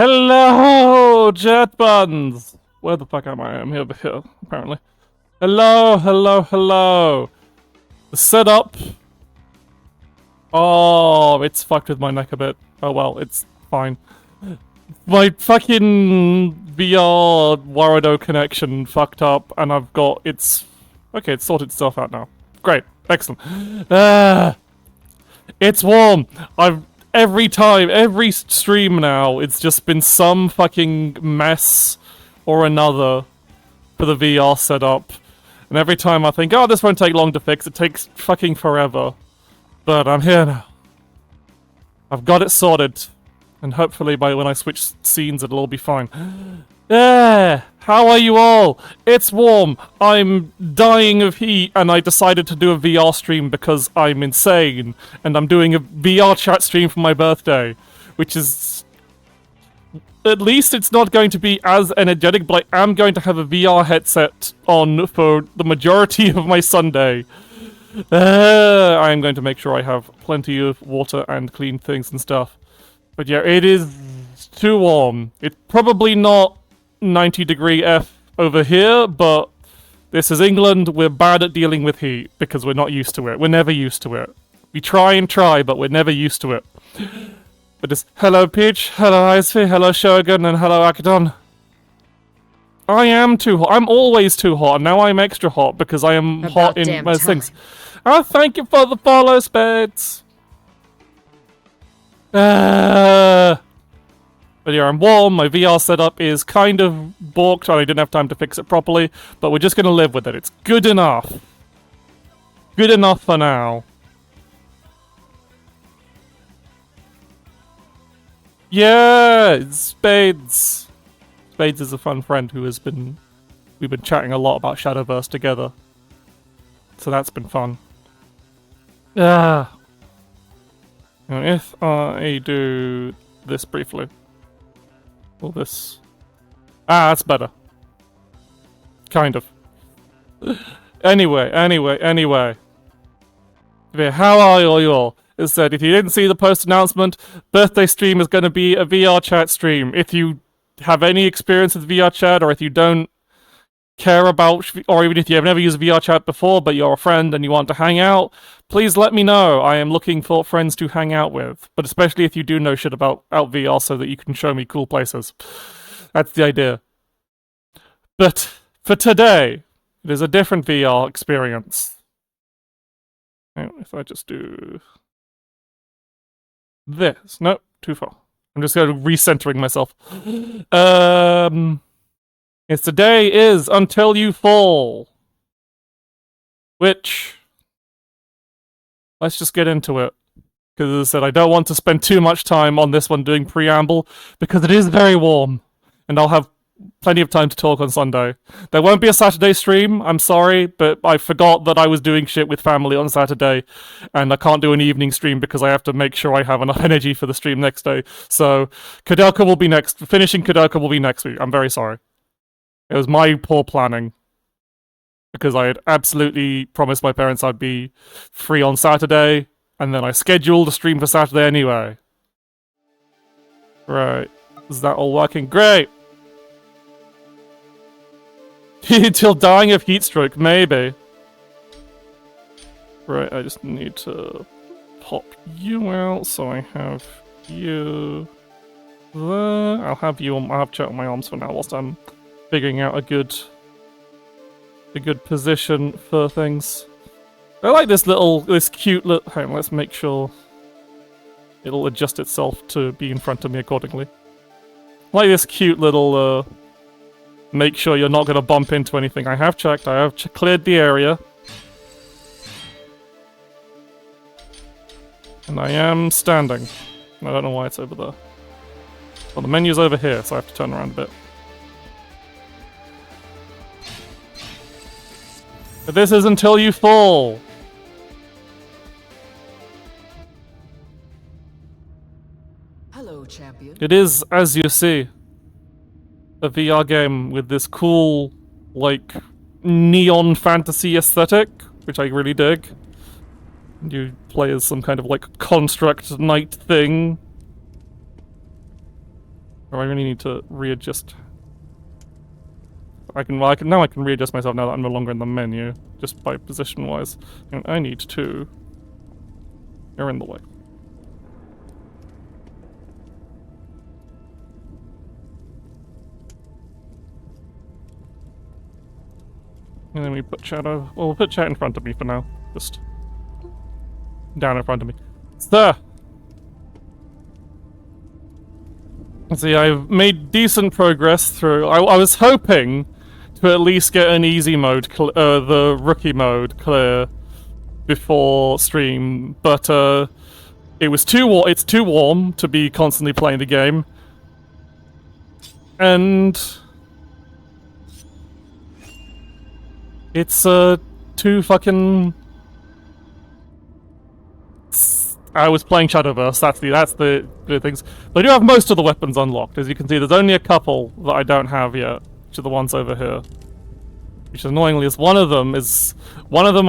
Hello, jet buns! Where the fuck am I? I'm over here, apparently. Hello, hello, hello. The setup. Oh, it's fucked with my neck a bit. Oh well, it's fine. My fucking VR Warado connection fucked up, and I've got it's sorted itself out now. Great, excellent. It's warm. Every stream now, it's just been some fucking mess or another for the VR setup. And every time I think, oh, this won't take long to fix, it takes fucking forever. But I'm here now. I've got it sorted. And hopefully by when I switch scenes, it'll all be fine. How are you all? It's warm. I'm dying of heat, and I decided to do a VR stream because I'm insane. And I'm doing a VR chat stream for my birthday, which is... At least it's not going to be as energetic, but I am going to have a VR headset on for the majority of my Sunday. I am going to make sure I have plenty of water and clean things and stuff. But yeah, it is too warm. It's probably not 90 degree F over here, but this is England. We're bad at dealing with heat because we're not used to it. We're never used to it. We try and try, but we're never used to it. But it's hello Peach, hello Icey, hello Shogun, and hello Akadon. I am too hot. I'm always too hot, and now I'm extra hot because I am hot in most things. Oh, thank you for the follow, Spades. But yeah, I'm warm, my VR setup is kind of balked, and I didn't have time to fix it properly, but we're just gonna live with it. It's good enough. Good enough for now. Yeah, it's Spades. Spades is a fun friend who has been... We've been chatting a lot about Shadowverse together. So that's been fun. And if I do this briefly. Will this... that's better. Kind of. Anyway. How are you all? Is that if you didn't see the post announcement, birthday stream is going to be a VR chat stream. If you have any experience with VR chat, or if you don't care about, or even if you have never used VR chat before, but you're a friend and you want to hang out, please let me know. I am looking for friends to hang out with, but especially if you do know shit about VR so that you can show me cool places. That's the idea. But for today, it is a different VR experience. If I just do this. Nope, too far. I'm just recentering myself. It's today is Until You Fall. Which... Let's just get into it. Because as I said, I don't want to spend too much time on this one doing preamble, because it is very warm. And I'll have plenty of time to talk on Sunday. There won't be a Saturday stream, I'm sorry, but I forgot that I was doing shit with family on Saturday, and I can't do an evening stream because I have to make sure I have enough energy for the stream next day. So, Kadoka will be next. Finishing Kadoka will be next week. I'm very sorry. It was my poor planning. Because I had absolutely promised my parents I'd be free on Saturday, and then I scheduled a stream for Saturday anyway. Right. Is that all working? Great! Till dying of heat stroke, maybe. Right, I just need to pop you out so I have you there. I'll have chat on my arms for now whilst I'm figuring out a good position for things. I like this cute little... Hang on, let's make sure it'll adjust itself to be in front of me accordingly. I like this cute little, make sure you're not going to bump into anything. I have checked, I have cleared the area. And I am standing. I don't know why it's over there. Well, the menu's over here, so I have to turn around a bit. But this is Until You Fall. Hello, champion. It is, as you see, a VR game with this cool, like, neon fantasy aesthetic, which I really dig. You play as some kind of, like, construct knight thing. Or I really need to readjust. Now I can readjust myself now that I'm no longer in the menu, just by position-wise. And I need to... You're in the way. And then we put chat over... Well, we'll put chat in front of me for now. Just... down in front of me. Sir! See, I've made decent progress through... I was hoping to at least get an easy mode, the rookie mode, clear before stream, but it's too warm to be constantly playing the game. And... it's too fucking... I was playing Shadowverse, that's the good things. But I do have most of the weapons unlocked. As you can see, there's only a couple that I don't have yet, which are the ones over here. Which annoyingly is one of them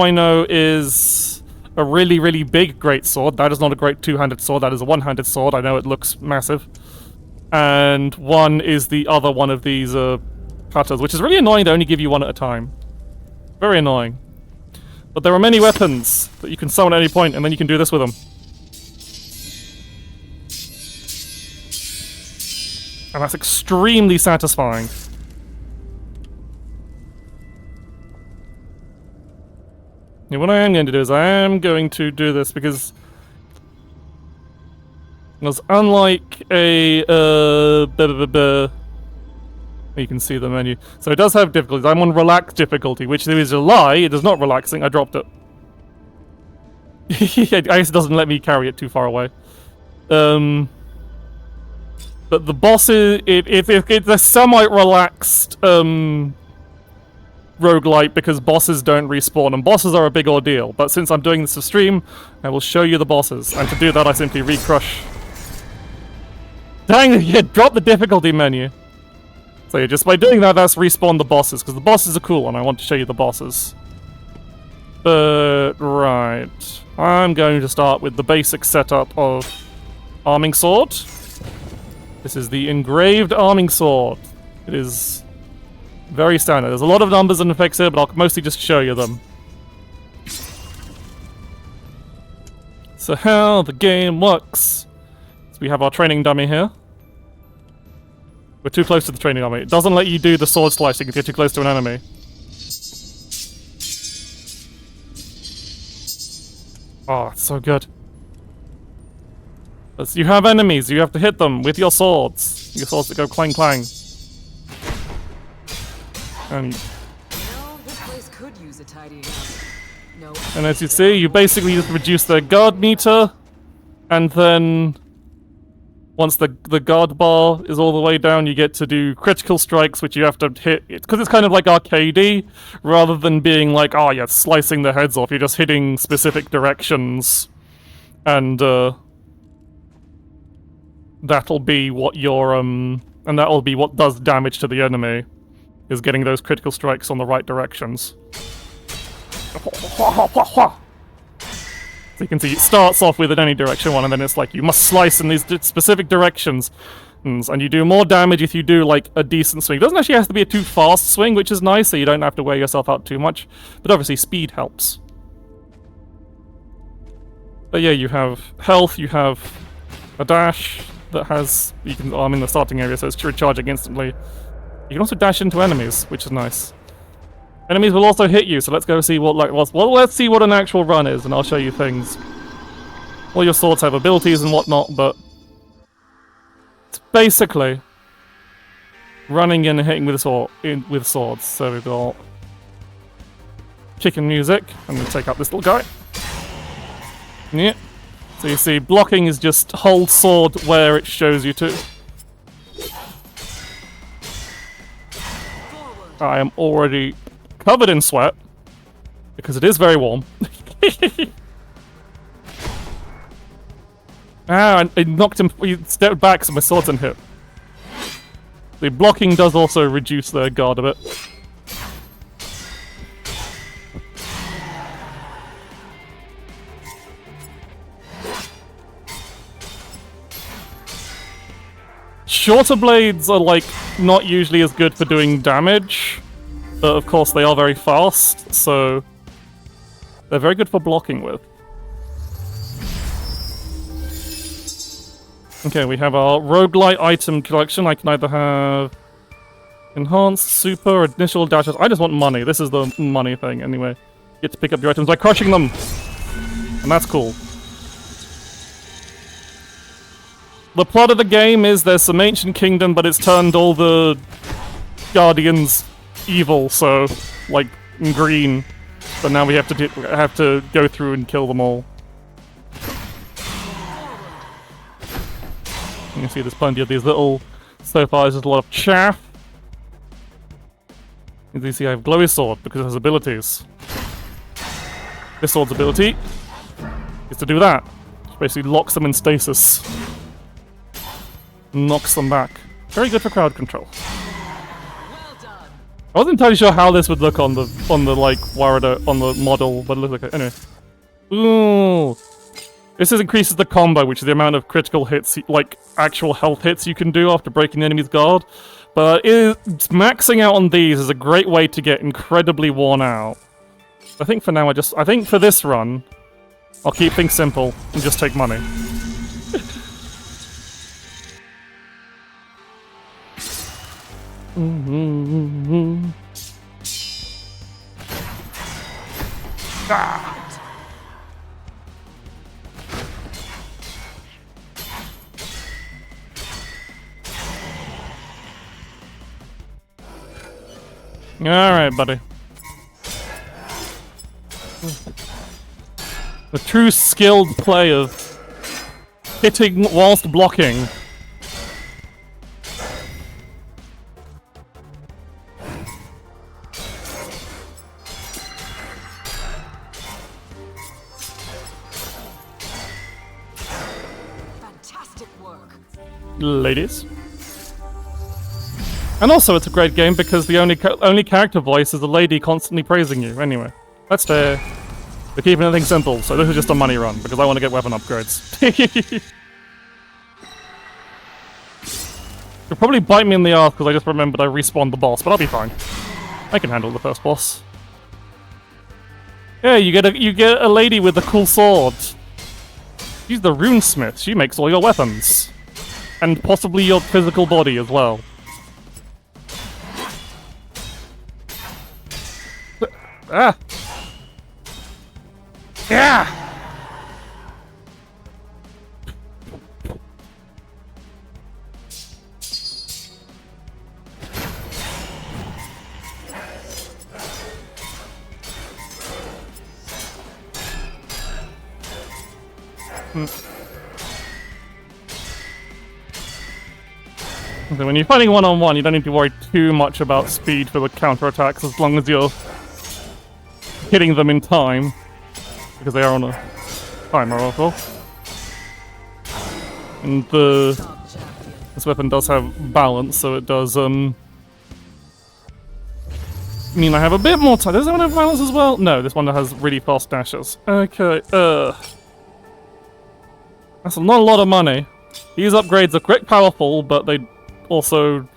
I know is a really, really big greatsword. That is not a great two-handed sword, that is a one-handed sword. I know it looks massive. And one is the other one of these cutters, which is really annoying. They only give you one at a time. Very annoying. But there are many weapons that you can summon at any point, and then you can do this with them. And that's extremely satisfying. Now, what I am going to do is I am going to do this because unlike a you can see the menu. So it does have difficulties. I'm on relaxed difficulty, which is a lie. It is not relaxing. I dropped it. I guess it doesn't let me carry it too far away. But the bosses, it's a semi-relaxed roguelite because bosses don't respawn, and bosses are a big ordeal. But since I'm doing this to stream, I will show you the bosses. And to do that, I simply recrush. Dang, you dropped the difficulty menu. So yeah, just by doing that, that's respawn the bosses, because the bosses are cool, and I want to show you the bosses. But, right. I'm going to start with the basic setup of Arming Sword. This is the engraved Arming Sword. It is very standard. There's a lot of numbers and effects here, but I'll mostly just show you them. So how the game works. So we have our training dummy here. We're too close to the training dummy. It doesn't let you do the sword slicing if you're too close to an enemy. Oh, it's so good. As you have enemies, you have to hit them with your swords. Your swords that go clang clang. And this place could use a tidying up. No. And as you see, you basically just reduce their guard meter, and then once the guard bar is all the way down, you get to do critical strikes, which you have to hit. Because it's kind of like arcadey, rather than being like, oh yeah, slicing their heads off. You're just hitting specific directions, and that'll be what your and that'll be what does damage to the enemy, is getting those critical strikes on the right directions. So you can see it starts off with an any direction one, and then it's like you must slice in these specific directions, and you do more damage if you do like a decent swing. It doesn't actually have to be a too fast swing, which is nice, so you don't have to wear yourself out too much. But obviously speed helps. But yeah, you have health, you have a dash that has, you can, I'm in the starting area, so it's recharging instantly. You can also dash into enemies, which is nice. Enemies will also hit you, so let's go see what let's see what an actual run is, and I'll show you things. All your swords have abilities and whatnot, but it's basically running in and hitting with swords. So we've got kicking music. I'm gonna take out this little guy. Yeah. So you see, blocking is just hold sword where it shows you to. I am already covered in sweat, because it is very warm. Ah, I knocked him, he stepped back so my sword's unhit. The blocking does also reduce their guard a bit. shorter blades are, like, not usually as good for doing damage. But, of course, they are very fast, so... they're very good for blocking with. Okay, we have our roguelite item collection. I can either have... enhanced, super, initial dashes. I just want money. This is the money thing, anyway. You get to pick up your items by crushing them! And that's cool. The plot of the game is there's some ancient kingdom, but it's turned all the guardians evil, so, like, green. So now we have to go through and kill them all. You can see there's plenty of these little... so far there's just a lot of chaff. As you see, I have glowy sword because it has abilities. This sword's ability is to do that. Which basically locks them in stasis. Knocks them back. Very good for crowd control. I wasn't entirely sure how this would look on the like Warada on the model, but it looks like it. Anyway. Ooh. This increases the combo, which is the amount of critical hits, like actual health hits you can do after breaking the enemy's guard. But maxing out on these is a great way to get incredibly worn out. I think for now I think for this run, I'll keep things simple and just take money. Ah! Alright, buddy. The true skilled play of hitting whilst blocking. Fantastic work. Ladies. And also, it's a great game because the only character voice is a lady constantly praising you. Anyway, that's fair. We're keeping everything simple, so this is just a money run because I want to get weapon upgrades. You'll probably bite me in the ass because I just remembered I respawned the boss, but I'll be fine. I can handle the first boss. Yeah, you get a lady with a cool sword. She's the runesmith. She makes all your weapons, and possibly your physical body as well. Ah! Yeah! So when you're fighting one-on-one, you don't need to worry too much about speed for the counterattacks as long as you're hitting them in time, because they are on a timer, of course. And this weapon does have balance, so it does mean I have a bit more time. Does that one have balance as well? No, this one has really fast dashes. Okay, that's not a lot of money. These upgrades are quite powerful, but they also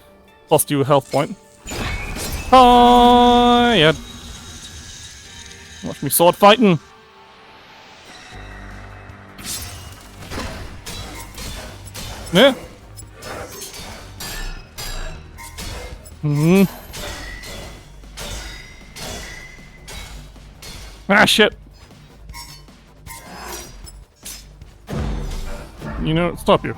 cost you a health point. Oh, yeah. Watch me sword fighting. Yeah. Ah, shit. You know, stop you.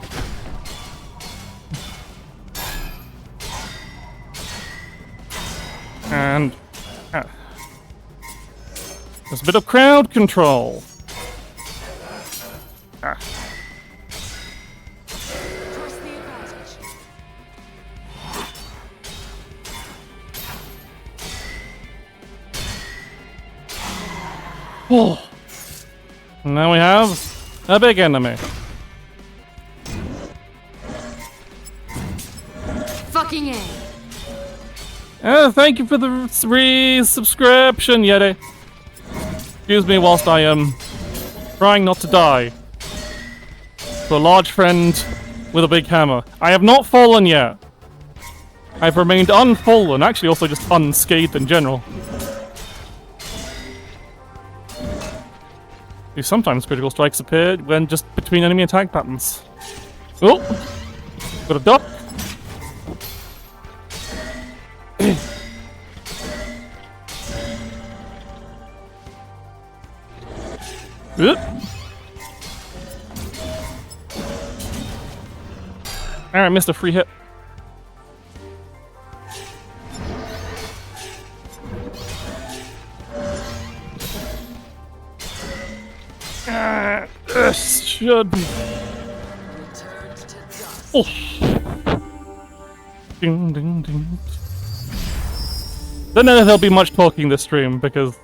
And... there's a bit of crowd control. Ah. Press the advantage. Oh. Now we have a big enemy. Fucking A. Thank you for the resubscription, Yeti. Excuse me whilst I am trying not to die. To a large friend with a big hammer. I have not fallen yet. I've remained unfallen, actually also just unscathed in general. Sometimes critical strikes appear when just between enemy attack patterns. Oh! Got a duck. Alright, missed a free hit. This should be. Oh. Ding, ding, ding. Don't know if there'll be much talking this stream because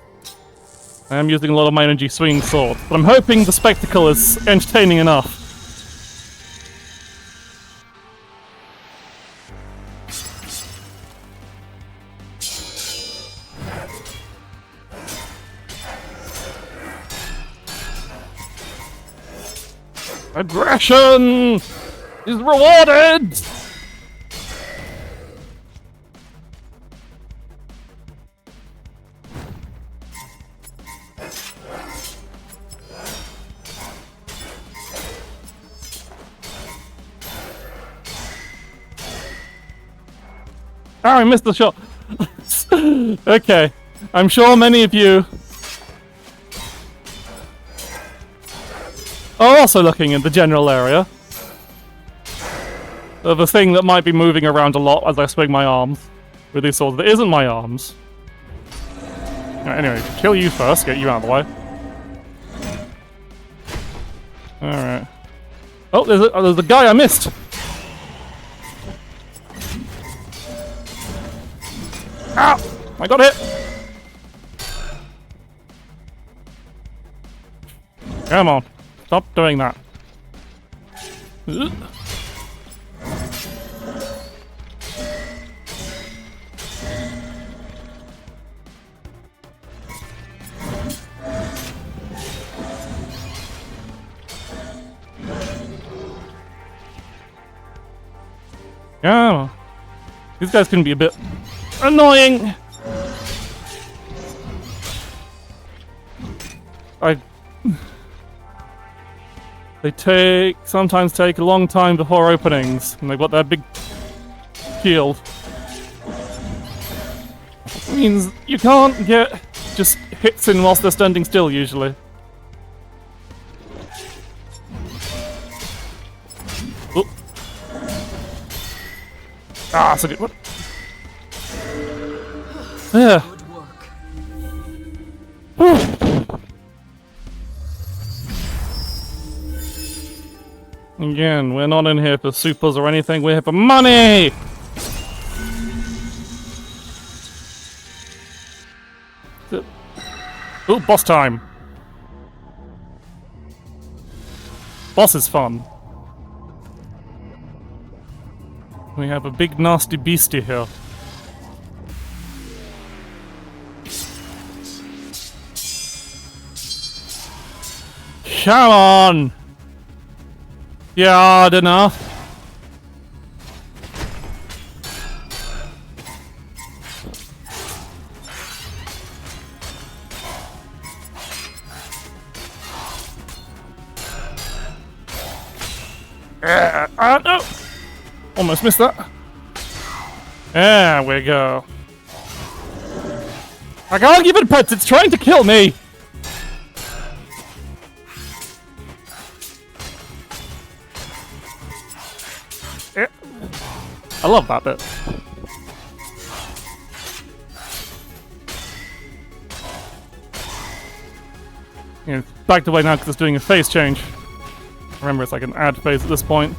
I am using a lot of my energy swinging sword, but I'm hoping the spectacle is entertaining enough. Aggression is rewarded! Oh, I missed the shot. Okay. I'm sure many of you are also looking in the general area of a thing that might be moving around a lot as I swing my arms with these swords that isn't my arms. Anyway, kill you first, get you out of the way. Alright. Oh, there's a guy I missed! Ow! I got hit! Come on. Stop doing that. Yeah. These guys can be a bit annoying. They sometimes take a long time before openings, and they've got that big shield. Means you can't get just hits in whilst they're standing still, usually. Oop. Ah, so good. What? Yeah. Again, we're not in here for supers or anything, we're here for money! Ooh, boss time! Boss is fun. We have a big nasty beastie here. Come on! Yeah, hard enough. No! Almost missed that. There we go. I can't give it pets, it's trying to kill me! I love that bit. Yeah, it's backed away now because it's doing a phase change. Remember, it's like an ad phase at this point.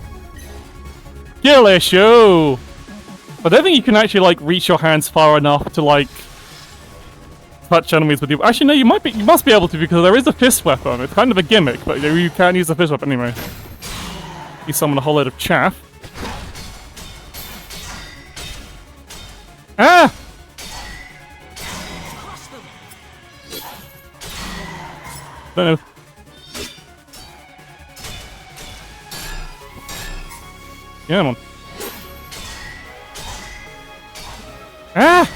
Kill issue! But I don't think you can actually, like, reach your hands far enough to, like, touch enemies with you. Actually, no, you must be able to because there is a fist weapon. It's kind of a gimmick, but you can use the fist weapon anyway. You summon a whole load of chaff. Ah! Don't know. Yeah, man. Ah!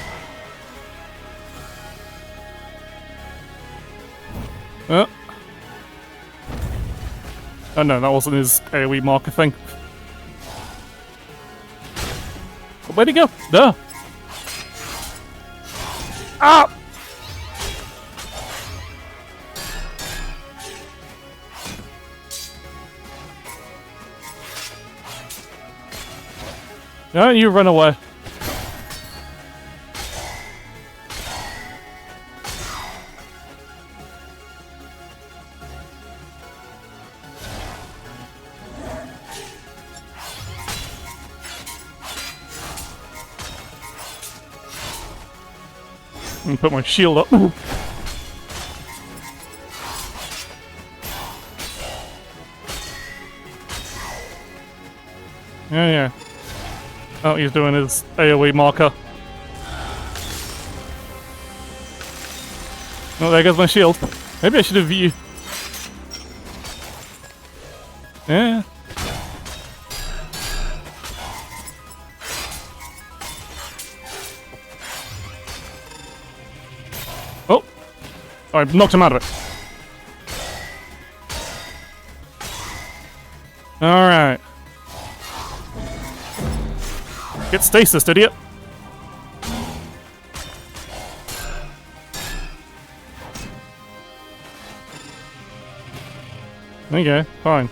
Oh no, that wasn't his AoE marker thing. Where'd he go? There. Ah! No, you run away. And put my shield up. Yeah. Oh, he's doing his AoE marker. Oh, there goes my shield. Maybe I should have you. Yeah. Oh! I knocked him out of it. Alright. Get stasis, idiot! Okay, fine.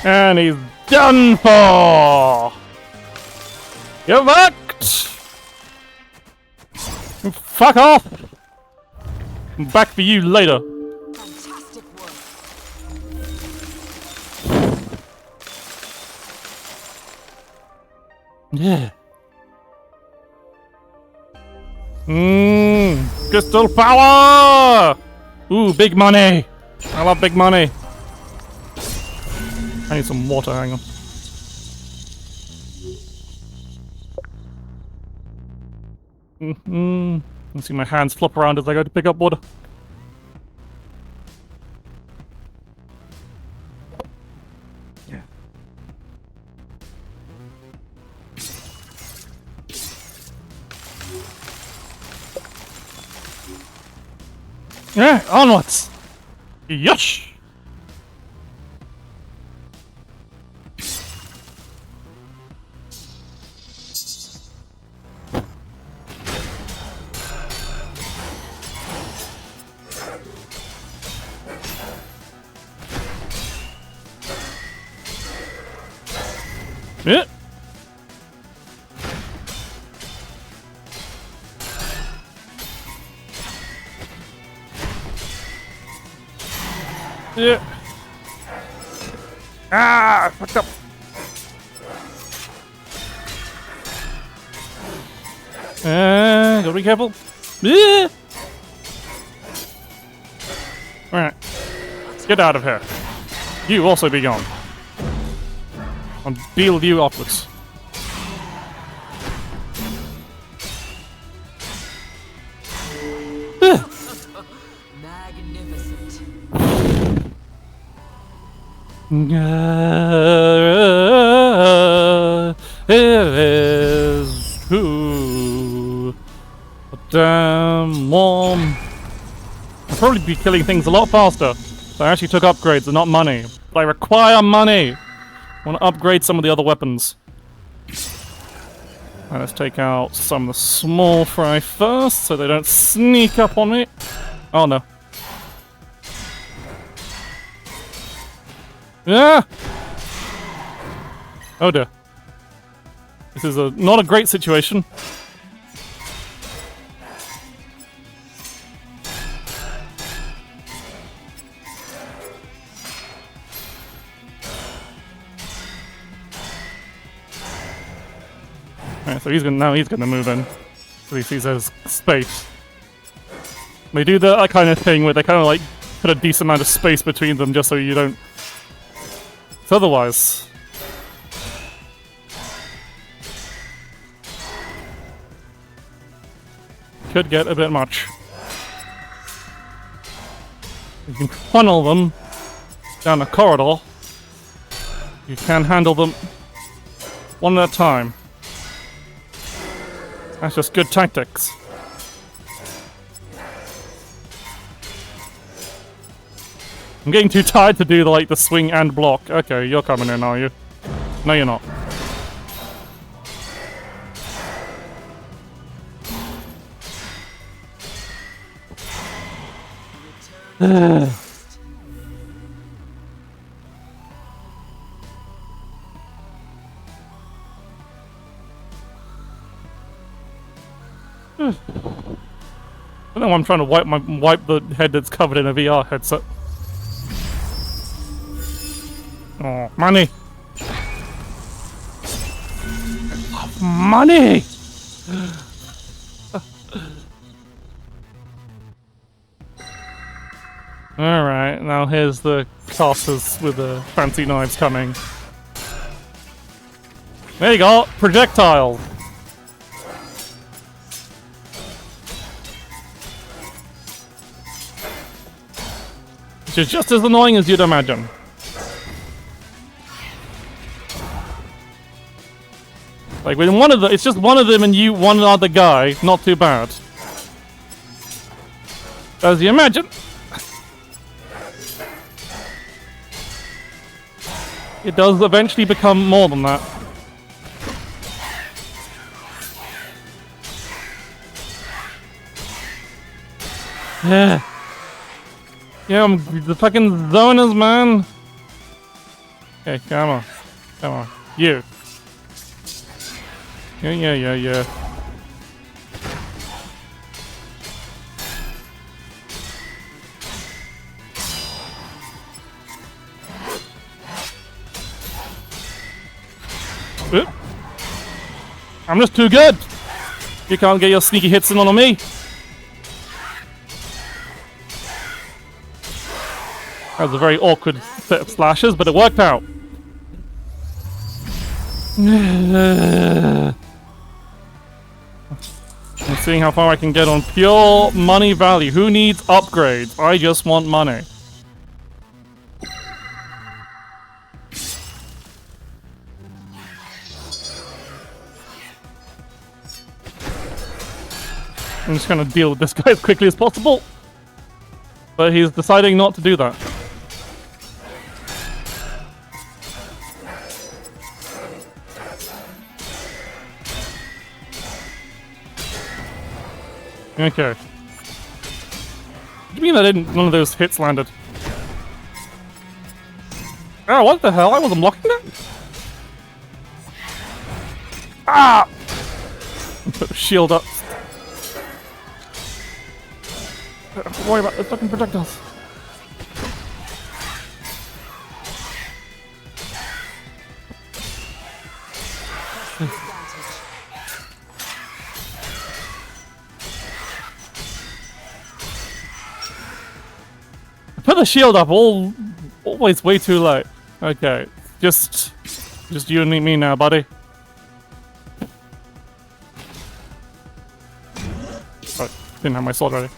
And he's done for! You're fucked! Fuck off! I'm back for you later. Fantastic work. Yeah. Crystal power! Ooh, big money! I love big money. I need some water, hang on. I see my hands flop around as I go to pick up water. Yeah. Yeah, onwards! Yosh! Yeah. Yeah. Ah, fucked up. Gotta be careful. Yeah. Alright. Let's get out of here. You also be gone. I'll deal with you upwards. Magnificent. It is who damn warm. I'll probably be killing things a lot faster. So I actually took upgrades and not money. But I require money. I want to upgrade some of the other weapons. Right, let's take out some of the small fry first so they don't sneak up on me. Oh no. Yeah! Oh dear. This is not a great situation. Alright, so he's gonna move in. So he sees there's space. They do that kind of thing where they kind of like put a decent amount of space between them just so you don't. So otherwise. Could get a bit much. You can funnel them down a corridor. You can handle them one at a time. That's just good tactics. I'm getting too tired to do the swing and block. Okay, you're coming in, are you? No, you're not. I know I'm trying to wipe the head that's covered in a VR headset. Oh, money! Money! Alright, now here's the casters with the fancy knives coming. There you go! Projectile! Which is just as annoying as you'd imagine. Like, when one of them, it's just one of them and you, one other guy, not too bad. As you imagine. It does eventually become more than that. Yeah. Yeah, I'm the fucking zoners, man. Okay, come on. Come on. You. Yeah. Oop. I'm just too good. You can't get your sneaky hits in on me. That was a very awkward set of slashes, but it worked out. I'm seeing how far I can get on pure money value. Who needs upgrades? I just want money. I'm just gonna deal with this guy as quickly as possible. But he's deciding not to do that. Okay. What do you mean none of those hits landed? Oh, what the hell? I wasn't blocking that? Ah! Put the shield up. Don't worry about the fucking projectiles. Put the shield up always way too late. Okay, just you and me now, buddy. Oh, didn't have my sword ready.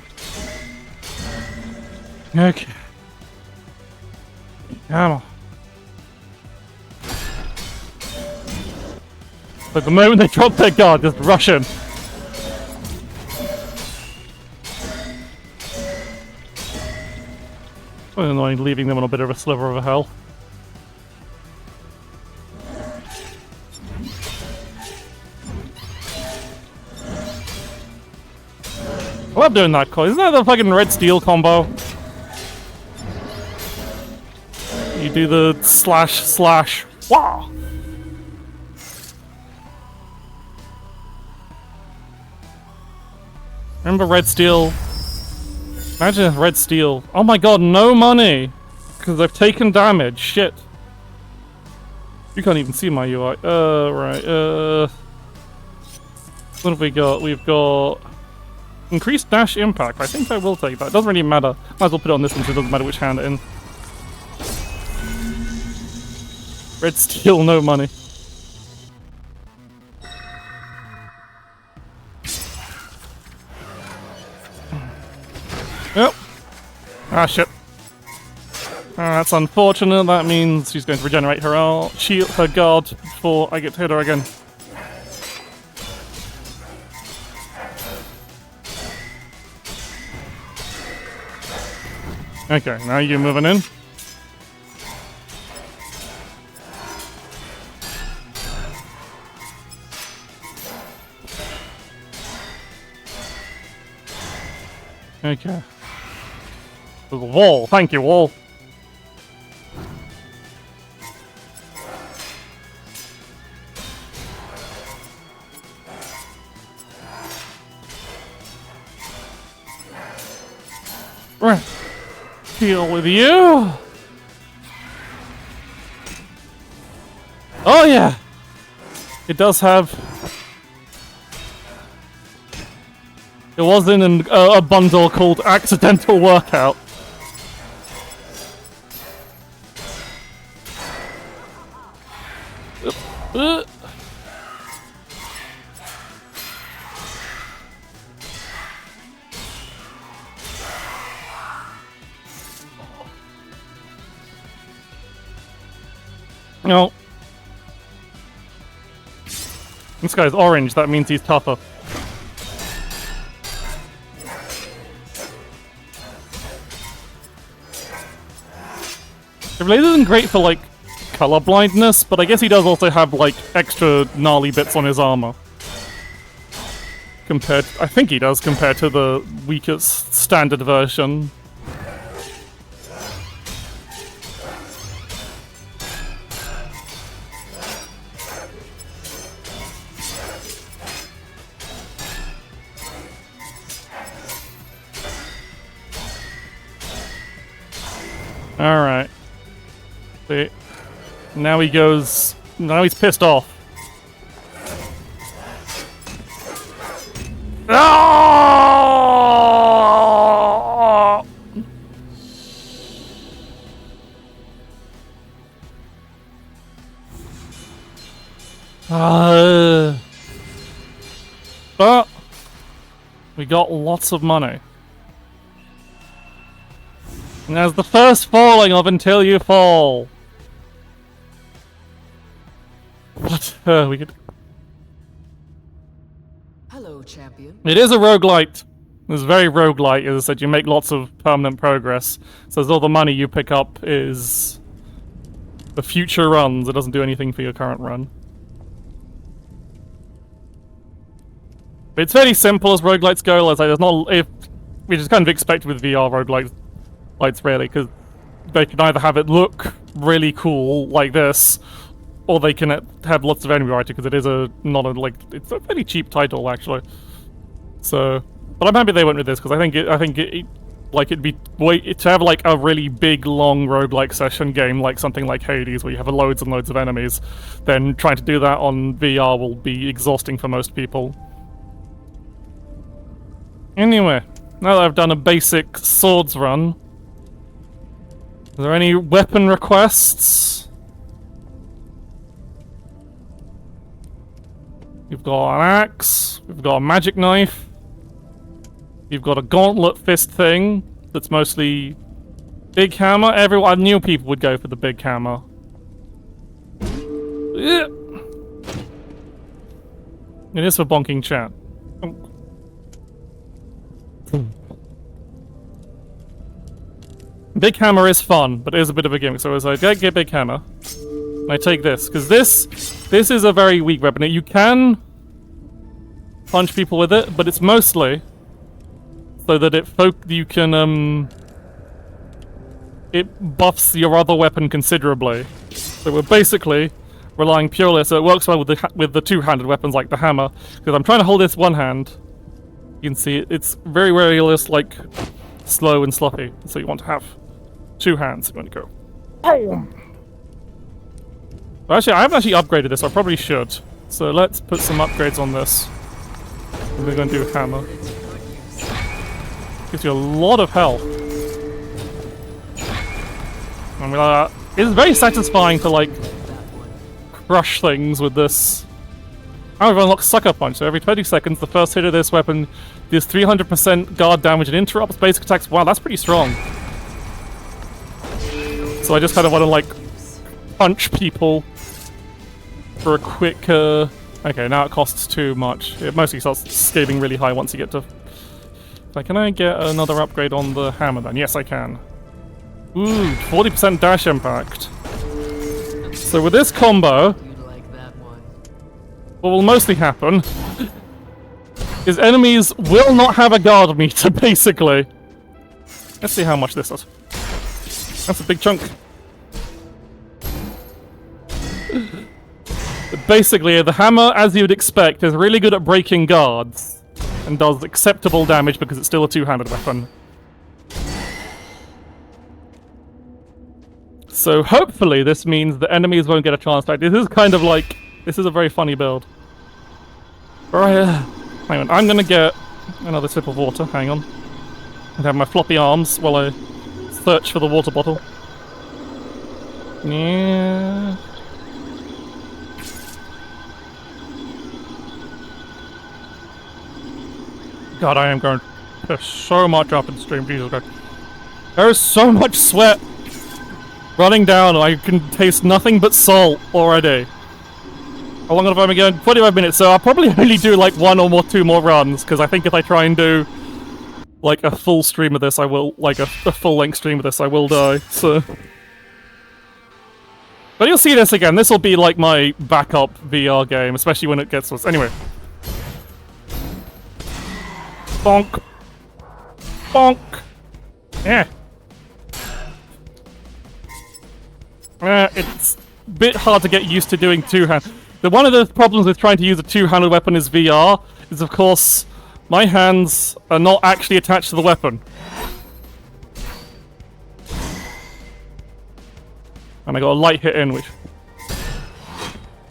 Ah! Okay. Come on. But the moment they drop their guard, just rush in. It's annoying leaving them on a bit of a sliver of a hell. I love doing that, isn't that the fucking red steel combo? You do the slash. Wow! Remember red steel? Imagine if red steel. Oh my god, no money! Because I've taken damage. Shit. You can't even see my UI. Right. What have we got? We've got increased dash impact. I think I will take that. It doesn't really matter. Might as well put it on this one so it doesn't matter which hand it in. Red steel, no money. Yep. Ah, shit. That's unfortunate. That means she's going to regenerate her shield, her guard before I get to hit her again. Okay, now you're moving in. Okay. There's a wall. Thank you, wall. Right. Deal with you. Oh yeah. It does have. It was in a bundle called Accidental Workout. No. This guy's orange, that means he's tougher. It really isn't great for, like, color blindness, but I guess he does also have, like, extra gnarly bits on his armor. I think he does, compared to the weakest standard version. Alright. See. Now he goes... Now he's pissed off. Oh! But... we got lots of money. And as the first falling of Until You Fall. What? We could... Hello, champion. It is a roguelite. It's very roguelite. As I said, you make lots of permanent progress. So all the money you pick up is the future runs. It doesn't do anything for your current run. But it's fairly simple as roguelites go. Like, there's not... which is kind of expected with VR roguelites. Really, because they can either have it look really cool like this, or they can have lots of enemy variety because it is it's a fairly cheap title actually. So, but I'm happy they went with this because I think it'd be to have like a really big long roguelike session game like something like Hades where you have loads and loads of enemies. Then trying to do that on VR will be exhausting for most people. Anyway, now that I've done a basic swords run. Are there any weapon requests? We've got an axe, we've got a magic knife, you've got a gauntlet fist thing that's mostly big hammer. I knew people would go for the big hammer. Yeah. It is for bonking chat. Big hammer is fun, but it is a bit of a gimmick. So as I get big hammer, and I take this because this is a very weak weapon. You can punch people with it, but it's mostly so that it buffs your other weapon considerably. So we're basically relying purely. So it works well with the two-handed weapons like the hammer. Because I'm trying to hold this one hand. You can see it's very, very like slow and sloppy. So you want to have 2 hands. I'm gonna go. Oh! Actually, I haven't actually upgraded this. I probably should. So let's put some upgrades on this. And we're gonna do hammer. Gives you a lot of health. I mean, it's very satisfying to like crush things with this. I've unlocked Sucker Punch, so every 20 seconds the first hit of this weapon deals 300% guard damage and interrupts basic attacks. Wow, that's pretty strong. So I just kind of want to like punch people for a quick... Okay, now it costs too much. It mostly starts scaling really high once you get to... Like, can I get another upgrade on the hammer then? Yes, I can. Ooh, 40% dash impact. So with this combo... What will mostly happen is enemies will not have a guard meter, basically. Let's see how much this does. That's a big chunk. Basically, the hammer, as you would expect, is really good at breaking guards and does acceptable damage because it's still a two-handed weapon. So hopefully this means the enemies won't get a chance to act. This is kind of like... This is a very funny build. Alright, hang on. I'm gonna get another sip of water. Hang on. And have my floppy arms while I search for the water bottle. Yeah. God, I am going to piss so much up in stream. Jesus Christ. There is so much sweat running down. I can taste nothing but salt already. How long have I been going? 45 minutes, so I'll probably only do like 1 or 2 more runs, because I think if I try and do like a full stream of this, I will, like a full-length stream of this, I will die, so... But you'll see this again. This will be like my backup VR game, especially when it gets to us. Anyway. Bonk. Bonk. Yeah. It's a bit hard to get used to doing two-hand. One of the problems with trying to use a two-handed weapon is VR, is of course, my hands are not actually attached to the weapon. And I got a light hit in, which...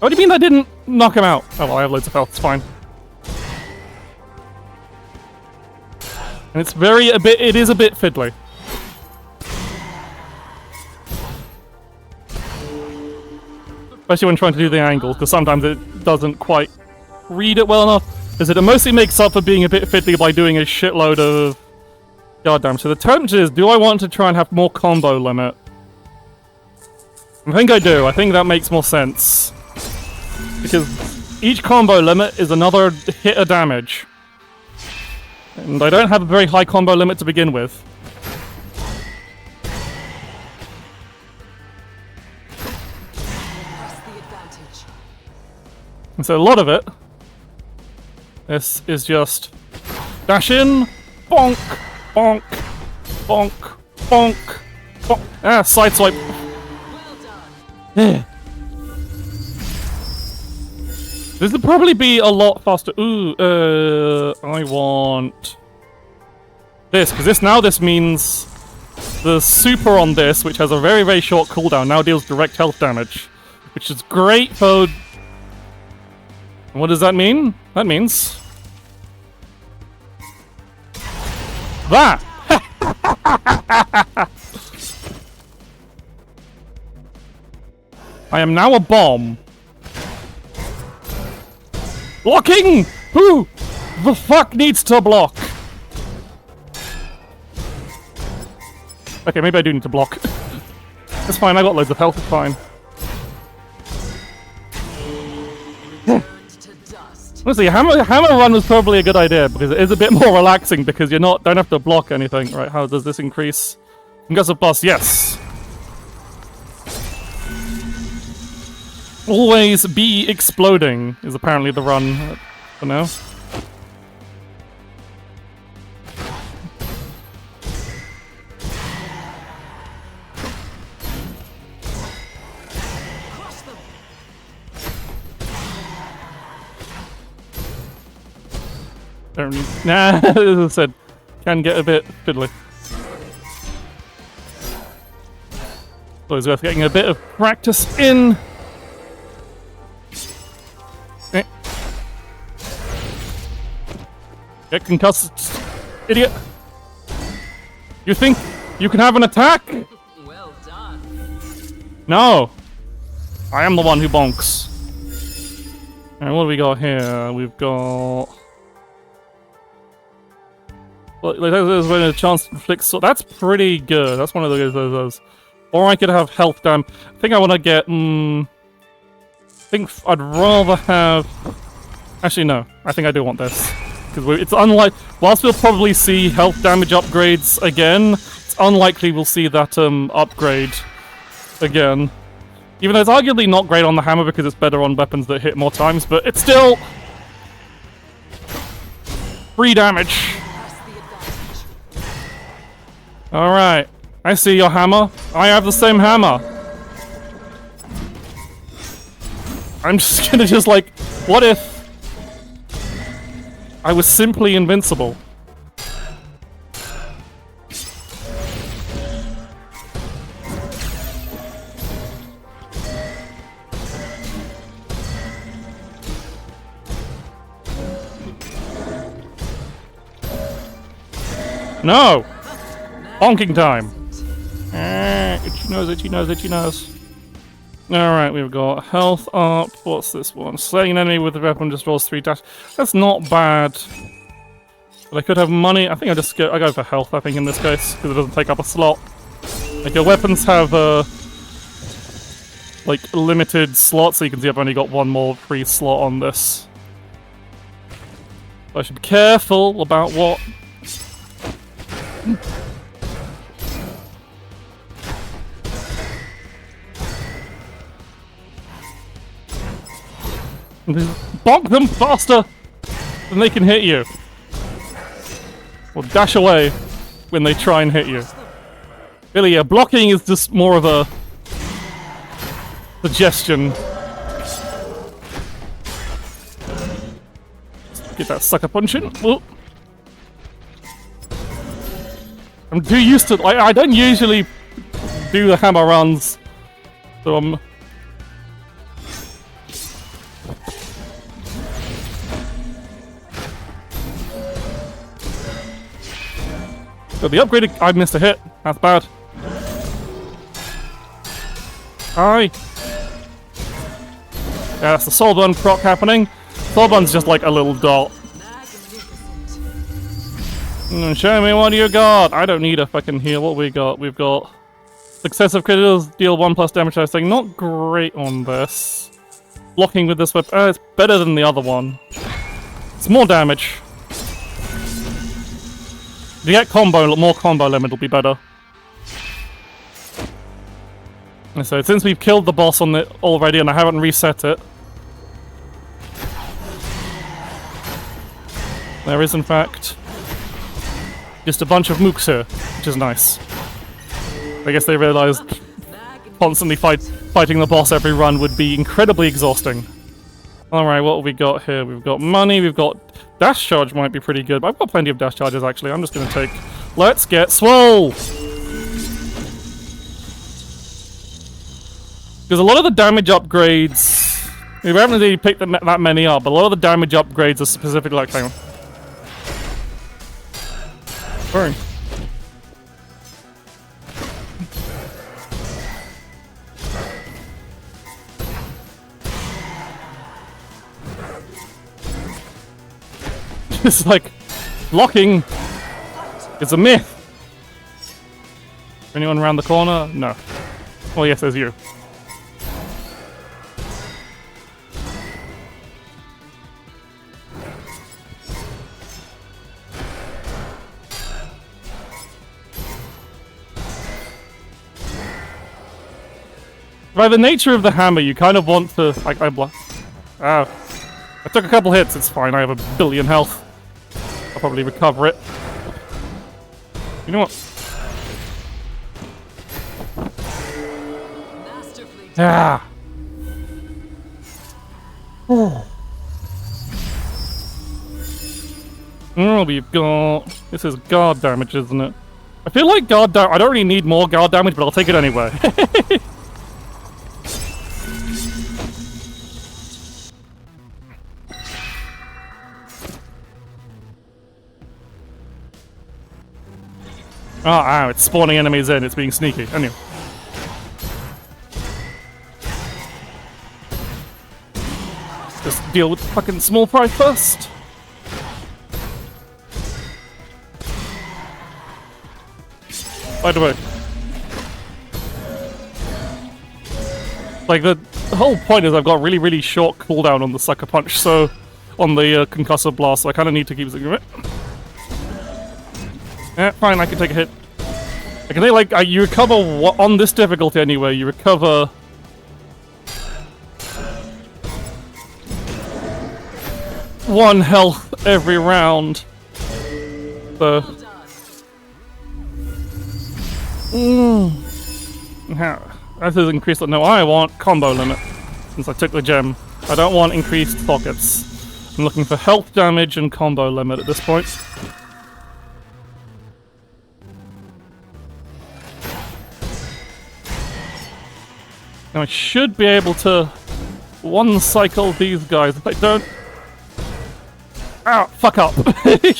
Oh, do you mean that didn't knock him out? Oh well, I have loads of health, it's fine. And it's it is a bit fiddly. Especially when trying to do the angle, because sometimes it doesn't quite read it well enough. Is that it mostly makes up for being a bit fiddly by doing a shitload of guard damage. So the challenge is, do I want to try and have more combo limit? I think I do. I think that makes more sense. Because each combo limit is another hit of damage. And I don't have a very high combo limit to begin with. And so a lot of it, this is just dash in, bonk, bonk, bonk, bonk, bonk. Ah, side swipe. Yeah. This would probably be a lot faster. Ooh, I want this, because this means the super on this, which has a very, very short cooldown, now deals direct health damage, which is great for... What does that mean? That means... that! I am now a bomb. Blocking! Who the fuck needs to block? Okay, maybe I do need to block. It's fine, I got loads of health, it's fine. Honestly, hammer run was probably a good idea, because it is a bit more relaxing, because you don't have to block anything. Right, how does this increase? Concussive Blast, yes! Always be exploding is apparently the run for now. Nah, as I said, can get a bit fiddly. So he's worth getting a bit of practice in. Get concussed, idiot. You think you can have an attack? Well done. No. I am the one who bonks. And what do we got here? We've got... Well, there's been a chance to inflict... So that's pretty good. That's one of those. Or I could have health dam. I think I want to get... I think I'd rather have... Actually, no. I think I do want this. Because it's unlike... Whilst we'll probably see health damage upgrades again, it's unlikely we'll see that upgrade again. Even though it's arguably not great on the hammer because it's better on weapons that hit more times, but it's still... free damage. Alright. I see your hammer. I have the same hammer. I'm just gonna like... What if... I was simply invincible? No! Bonking time! Itchy nose. Alright, we've got health up. What's this one? Slaying an enemy with a weapon just rolls 3 dash. That's not bad. But I could have money. I think I go for health, I think, in this case, because it doesn't take up a slot. Like, your weapons have, like, limited slots, so you can see I've only got one more free slot on this. So I should be careful about what... Bonk them faster than they can hit you. Or dash away when they try and hit you. Really, yeah, blocking is just more of a suggestion. Get that sucker punch in. Whoop. I'm too used to... I don't usually do the hammer runs, so I'm... So the upgraded... I missed a hit. That's bad. Hi. Yeah, that's the soul burn proc happening. Soul burn's just like a little dot. Show me what you got. I don't need a fucking heal. What we got? We've got successive criticals deal 1+ damage. I was saying not great on this. Blocking with this weapon. It's better than the other one. It's more damage. If you get more combo limit, it'll be better. And so since we've killed the boss on it already and I haven't reset it, there is in fact just a bunch of mooks here, which is nice. I guess they realized constantly fighting the boss every run would be incredibly exhausting. Alright, what have we got here? We've got money, we've got... Dash charge might be pretty good, but I've got plenty of dash charges actually. I'm just gonna take... Let's get swole! Because a lot of the damage upgrades... We haven't really picked that many up, but a lot of the damage upgrades are specifically like... Hang on. Burn. It's like, blocking is a myth. Anyone around the corner? No. Oh yes, there's you. By the nature of the hammer, you kind of want to... I took a couple hits, it's fine, I have a billion health. I'll probably recover it. You know what? Ah. Oh, we've got... This is guard damage, isn't it? I feel like guard damage... I don't really need more guard damage, but I'll take it anyway. Oh, ow, it's spawning enemies in, it's being sneaky. Anyway. Just deal with the fucking small fry first. By the way. Like, the whole point is I've got really, really short cooldown on the Sucker Punch, so... on the Concussive Blast, so I kind of need to keep using it. Fine, I can take a hit. I can like, you recover, on this difficulty anyway, you recover... one health every round. So... That is increased. No, I want combo limit. Since I took the gem. I don't want increased sockets. I'm looking for health damage and combo limit at this point. Now I should be able to one-cycle these guys if I don't... Ow, fuck up! Did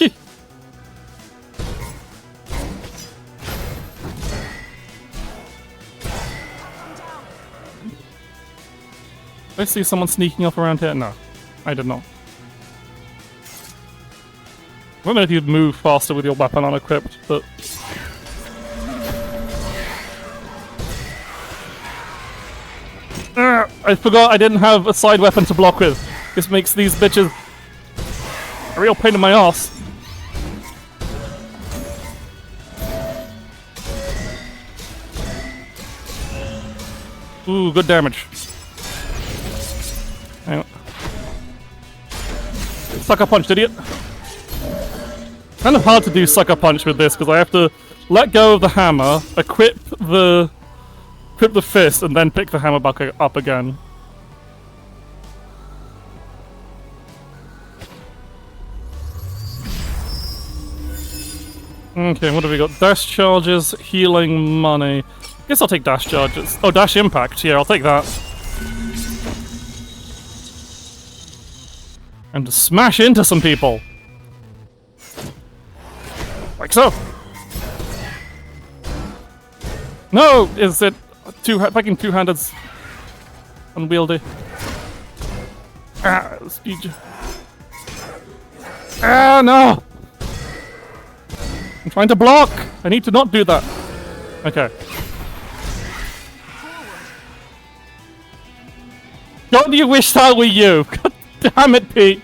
I see someone sneaking up around here? No, I did not. I don't know if you'd move faster with your weapon unequipped, but... I forgot I didn't have a side weapon to block with. This makes these bitches a real pain in my ass. Ooh, good damage. Hang on. Sucker punch, idiot. Kind of hard to do Sucker Punch with this because I have to let go of the hammer, equip the fist, and then pick the hammer back up again. Okay, what have we got? Dash charges, healing, money. I guess I'll take dash charges. Oh, dash impact. Yeah, I'll take that. And to smash into some people. Like so. No! Is it fucking two-handed's unwieldy? Ah, speed. Ah, no! I'm trying to block! I need to not do that. Okay. Don't you wish that were you? God damn it, Peach!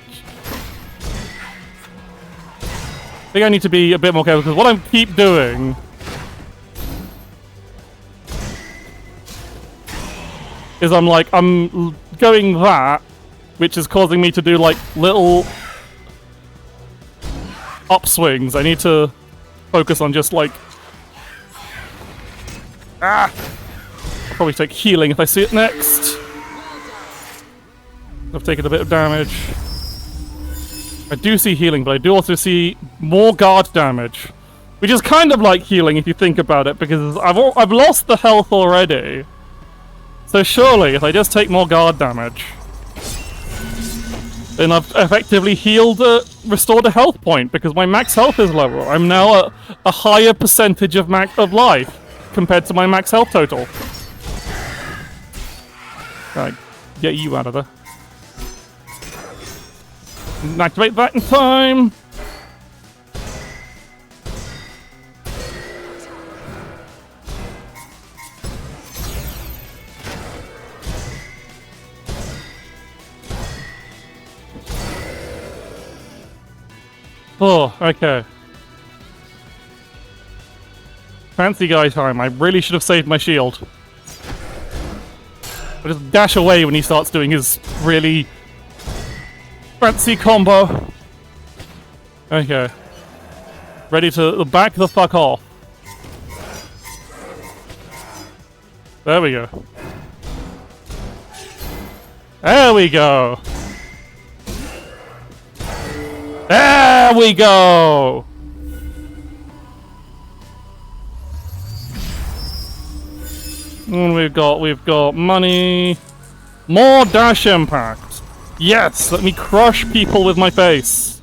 I think I need to be a bit more careful, because what I keep doing... is I'm going that, which is causing me to do, like, little... upswings. I need to focus on just, like... Ah! I'll probably take healing if I see it next. I've taken a bit of damage. I do see healing, but I do also see more guard damage. Which is kind of like healing if you think about it, because I've lost the health already. So surely, if I just take more guard damage, then I've effectively healed, restored a health point, because my max health is lower. I'm now at a higher percentage of life compared to my max health total. Right, get you out of there. Activate that in time! Oh, okay. Fancy guy time. I really should have saved my shield. I just dash away when he starts doing his really fancy combo. Okay. Ready to back the fuck off. There we go. There we go. There we go! And we've got money. More dash impact. Yes, let me crush people with my face.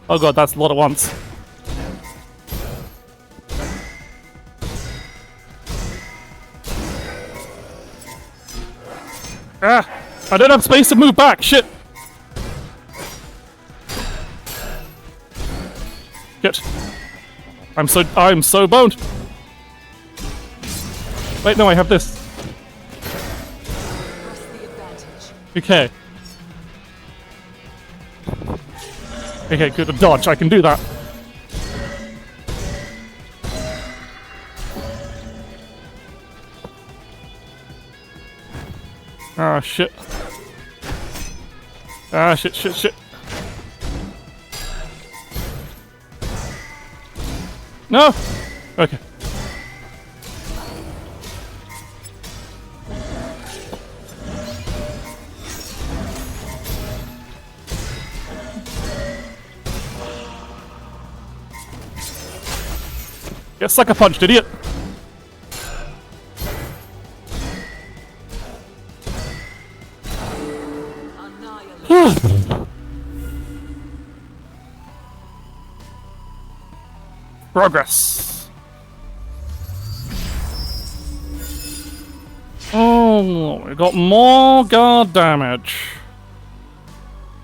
Oh god, that's a lot at once. Ah! I don't have space to move back! Shit! Shit. I'm so boned! Wait, no, I have this. Press the advantage. Okay. Okay, good. A dodge. I can do that. Ah, shit. Ah, shit, shit, shit. No! Okay. Get sucker punched, idiot! Annihilate. Progress. Oh, we got more guard damage.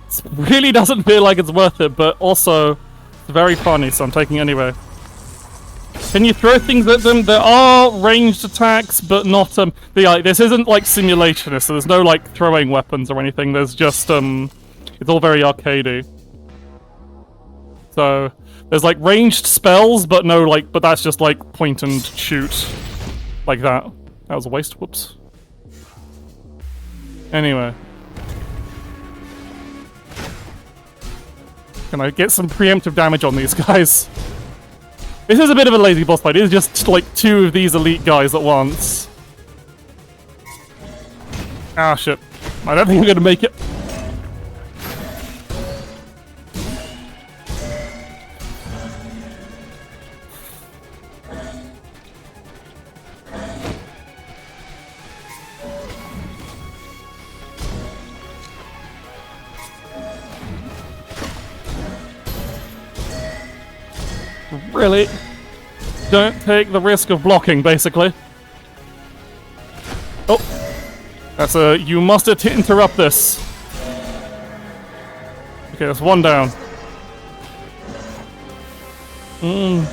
This really doesn't feel like it's worth it, but also it's very funny, so I'm taking it anyway. Can you throw things at them? There are ranged attacks, but not this isn't like simulationist, so there's no like throwing weapons or anything. There's just it's all very arcadey. So there's like ranged spells, but no but that's just like point and shoot like that. That was a waste. Whoops. Anyway, can I get some preemptive damage on these guys? This is a bit of a lazy boss fight. It is just like 2 of these elite guys at once. Ah, shit. I don't think I'm gonna make it. Really? Don't take the risk of blocking, basically. Oh. That's a... You must interrupt this. Okay, that's 1 down. Oh,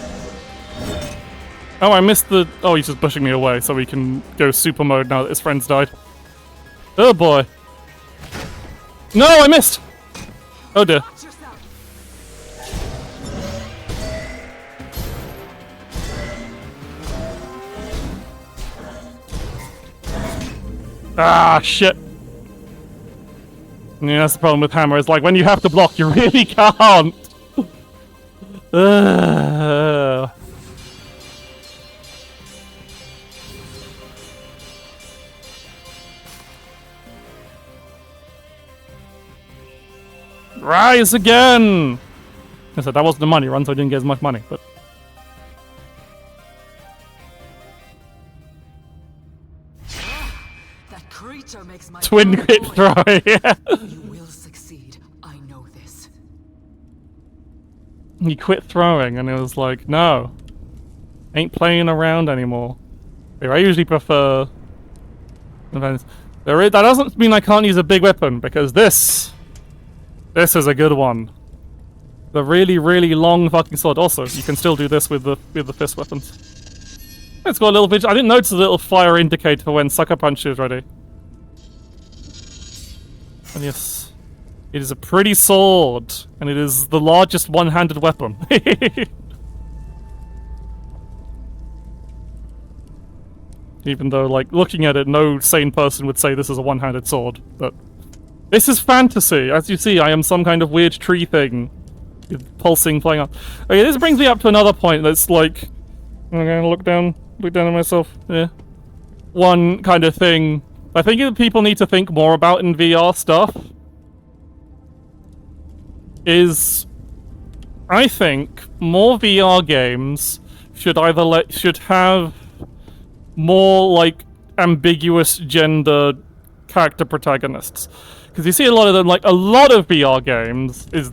I missed the... Oh, he's just pushing me away so we can go super mode now that his friend's died. Oh, boy. No, I missed! Oh, dear. Watch yourself. Ah, shit. Yeah, that's the problem with hammer. It's like when you have to block, you really can't. Rise again! I said that wasn't the money run, so I didn't get as much money, but... That creature makes my Twin blood crit boil. throw, yeah. You will succeed. I know this. He quit throwing, and it was like, no. Ain't playing around anymore. I usually prefer... That doesn't mean I can't use a big weapon, because this is a good one. The really, really long fucking sword. Also, you can still do this with the fist weapons. It's got a little bit... I didn't notice a little fire indicator for when Sucker Punch is ready. And yes, it is a pretty sword, and it is the largest one-handed weapon. Even though, like, looking at it, no sane person would say this is a one-handed sword, but... This is fantasy! As you see, I am some kind of weird tree thing. With pulsing flying up. Okay, this brings me up to another point that's like... I'm gonna look down at myself, yeah. One kind of thing I think that people need to think more about in VR stuff is... I think more VR games should either should have more like ambiguous gender character protagonists, because you see a lot of them. Like a lot of VR games is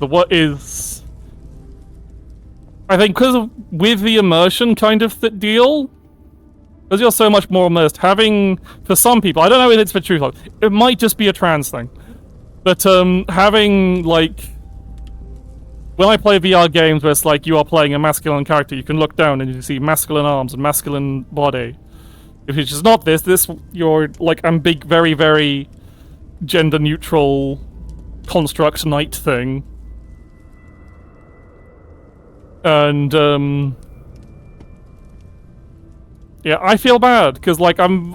I think because with the immersion kind of deal, because you're so much more immersed, having, for some people, I don't know if it's for true, it might just be a trans thing, but having, like, when I play VR games where it's like you are playing a masculine character, you can look down and you see masculine arms and masculine body. If it's just not this, you're, like, very, very gender-neutral construct knight thing. And, yeah, I feel bad, because, like, I'm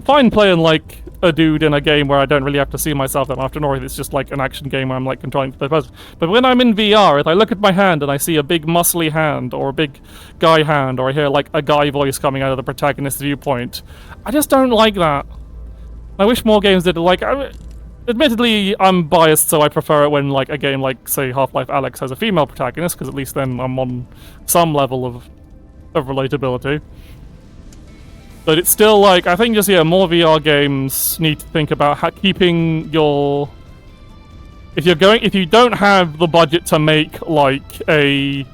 fine playing, like, a dude in a game where I don't really have to see myself that often, or if it's just, like, an action game where I'm, like, controlling the person. But when I'm in VR, if I look at my hand and I see a big muscly hand, or a big guy hand, or I hear, like, a guy voice coming out of the protagonist's viewpoint, I just don't like that. I wish more games did, like, admittedly, I'm biased, so I prefer it when, like, a game like, say, Half-Life Alyx has a female protagonist, because at least then I'm on some level of relatability. But it's still, like, I think just, yeah, more VR games need to think about keeping your... If you don't have the budget to make, like, a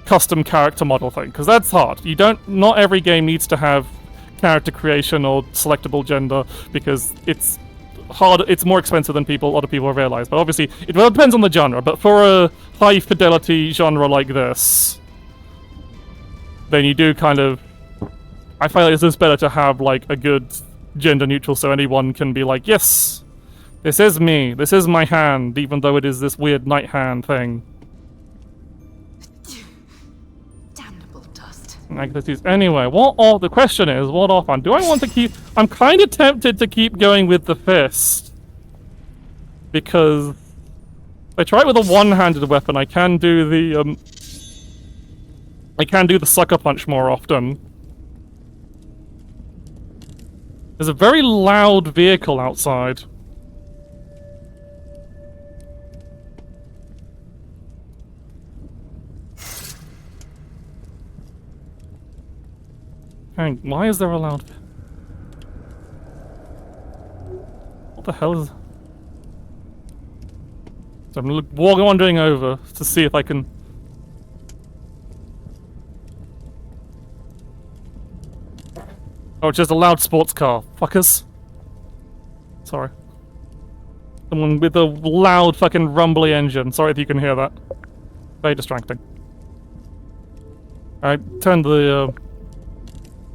custom character model thing, because that's hard. Not every game needs to have character creation or selectable gender, because it's hard, it's more expensive than a lot of people realize. But obviously, it depends on the genre, but for a high-fidelity genre like this, then you do kind of... I feel like it's just better to have, like, a good gender neutral so anyone can be like, yes, this is me, this is my hand, even though it is this weird knight hand thing. Damnable dust. Anyway, the question is, what offhand? Do I want to keep... I'm kind of tempted to keep going with the fist. Because if I try it with a one-handed weapon, I can do the, sucker punch more often. There's a very loud vehicle outside. Hang, why is there a loud... What the hell is... So I'm wandering over to see if I can... Oh, it's just a loud sports car. Fuckers. Sorry. Someone with a loud fucking rumbly engine. Sorry if you can hear that. Very distracting. Alright, turn the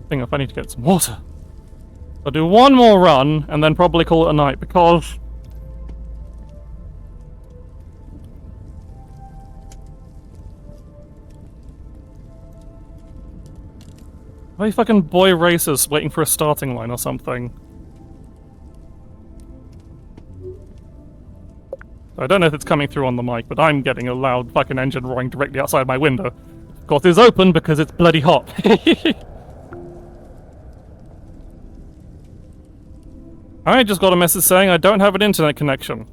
thing off. I need to get some water. I'll do one more run and then probably call it a night because... Are they fucking boy racers waiting for a starting line or something? I don't know if it's coming through on the mic, but I'm getting a loud fucking engine roaring directly outside my window. Of course, it's open because it's bloody hot. I just got a message saying I don't have an internet connection.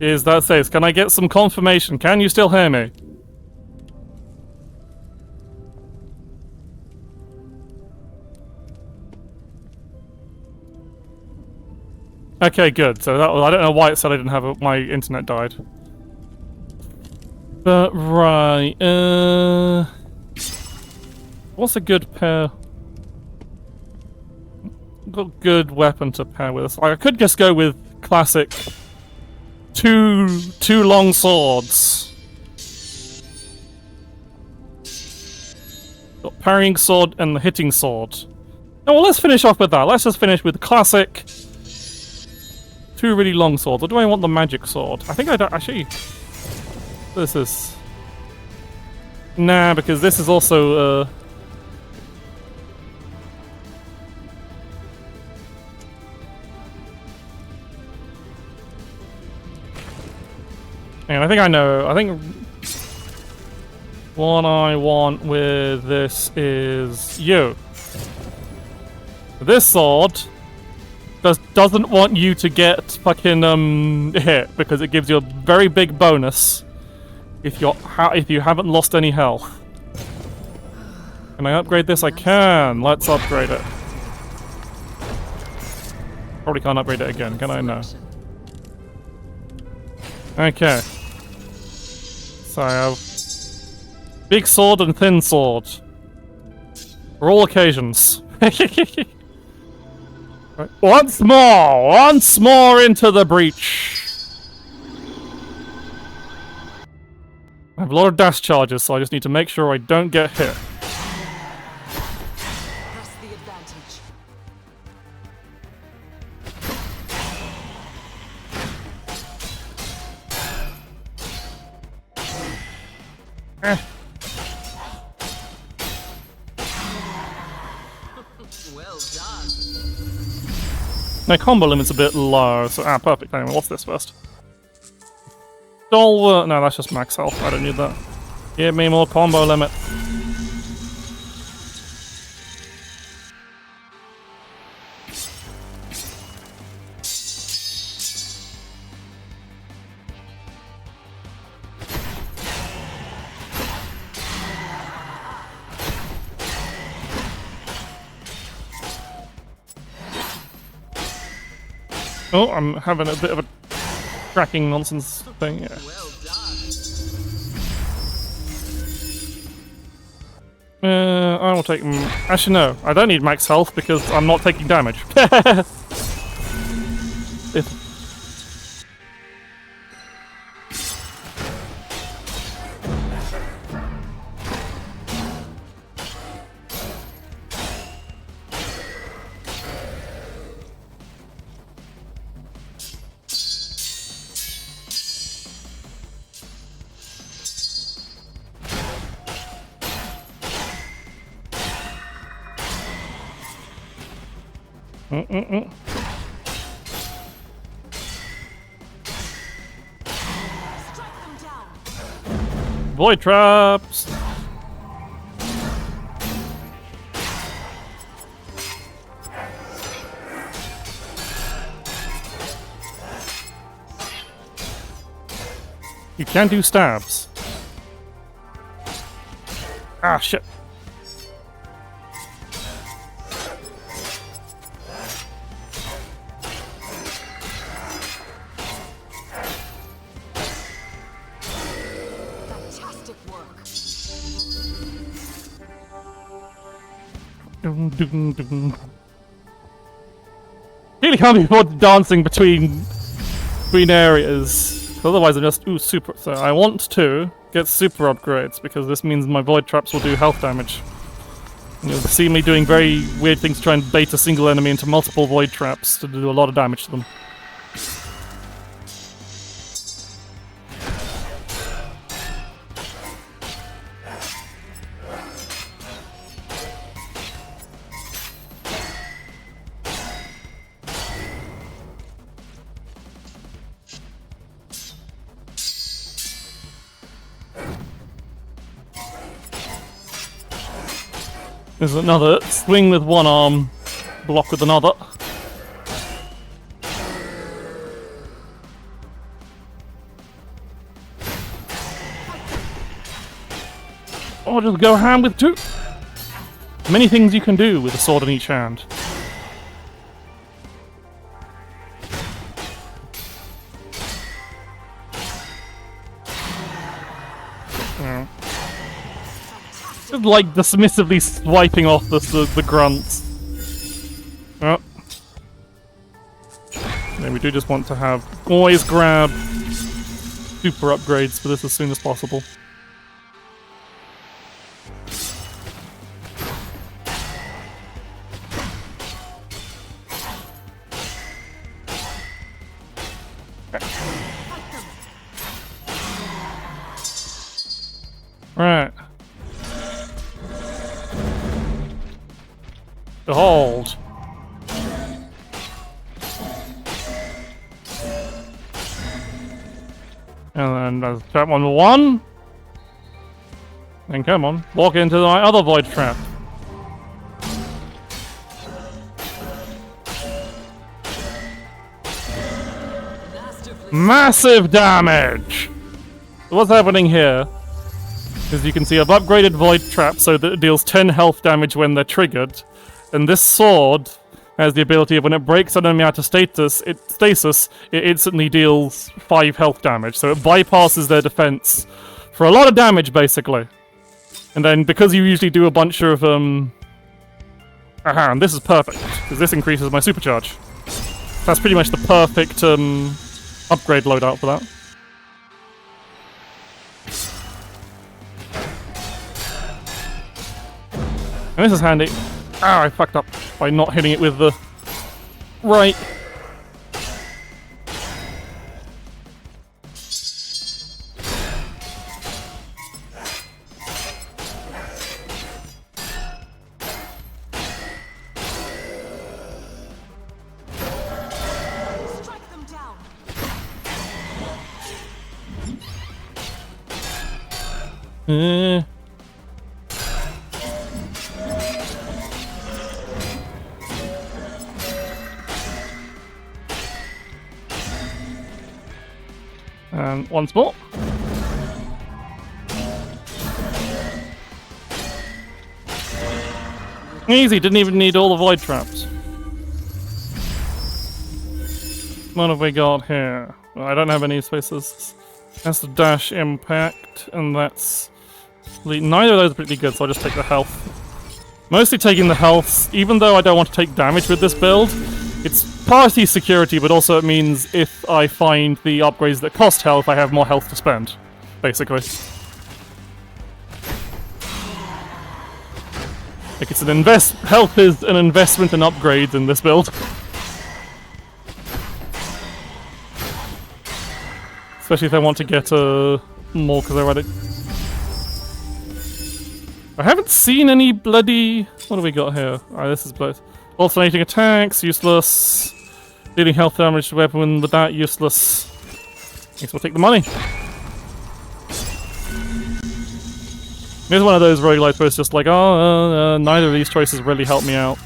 Is that says, can I get some confirmation? Can you still hear me? Okay, good. So that I don't know why it said I didn't have my internet died. But right, what's a good pair? Got good weapon to pair with this. Like, I could just go with classic two long swords. Got parrying sword and the hitting sword. Oh well, let's finish off with that. Let's just finish with classic. Two really long swords. Or do I want the magic sword? I think I don't actually. This is. Nah, because this is also. And I think I know. I think. What I want with this is you. This sword. Doesn't want you to get fucking hit because it gives you a very big bonus if you haven't lost any health. Can I upgrade this? I can. Let's upgrade it. Probably can't upgrade it again, can I? No. Okay. So I have big sword and thin sword. For all occasions. Right. Once more into the breach. I have a lot of dash charges, so I just need to make sure I don't get hit. Press the advantage. Well done. My combo limit's a bit low, so perfect. Anyway, what's this first? Stalwart. No, that's just max health. I don't need that. Give me more combo limit. Oh, I'm having a bit of a tracking nonsense thing. Yeah. Well done. I will take. Actually, no. I don't need max health because I'm not taking damage. Strike them down. Void traps. You can do stabs. Ah, shit. Fantastic work. Really can't be bothered dancing between areas. Otherwise, I'm just super. So I want to get super upgrades because this means my void traps will do health damage. And you'll see me doing very weird things to try and bait a single enemy into multiple void traps to do a lot of damage to them. There's another swing with one arm, block with another. Or just go ham with two. Many things you can do with a sword in each hand. Just like dismissively swiping off the grunts. Oh. Yeah, we do just want to have always grab super upgrades for this as soon as possible. Right. Behold. And then there's trap number one. Then come on, walk into my other void trap. Massive damage! So what's happening here? As you can see, I've upgraded void trap so that it deals 10 health damage when they're triggered. And this sword has the ability of when it breaks an enemy out of stasis, it instantly deals 5 health damage. So it bypasses their defense For a lot of damage, basically. And then, because you usually do a bunch of, Aha, and this is perfect, because this increases my supercharge. That's pretty much the perfect, upgrade loadout for that. And this is handy. Ah, I fucked up by not hitting it with the... Right. Strike them down. And once more. Easy, didn't even need all the void traps. What have we got here? Well, I don't have any spaces. That's the dash impact, and that's... Neither of those are pretty good, so I'll just take the health. Mostly taking the health, even though I don't want to take damage with this build. It's partly security, but also it means if I find the upgrades that cost health, I have more health to spend, basically. Like it's an health is an investment in upgrades in this build. Especially if I want to get more, because I read it. I haven't seen any bloody... What do we got here? Alright, this is both. Alternating attacks, useless. Dealing health damage to weapon with that, useless. Guess we'll take the money. Here's one of those roguelites where it's just like, neither of these choices really help me out.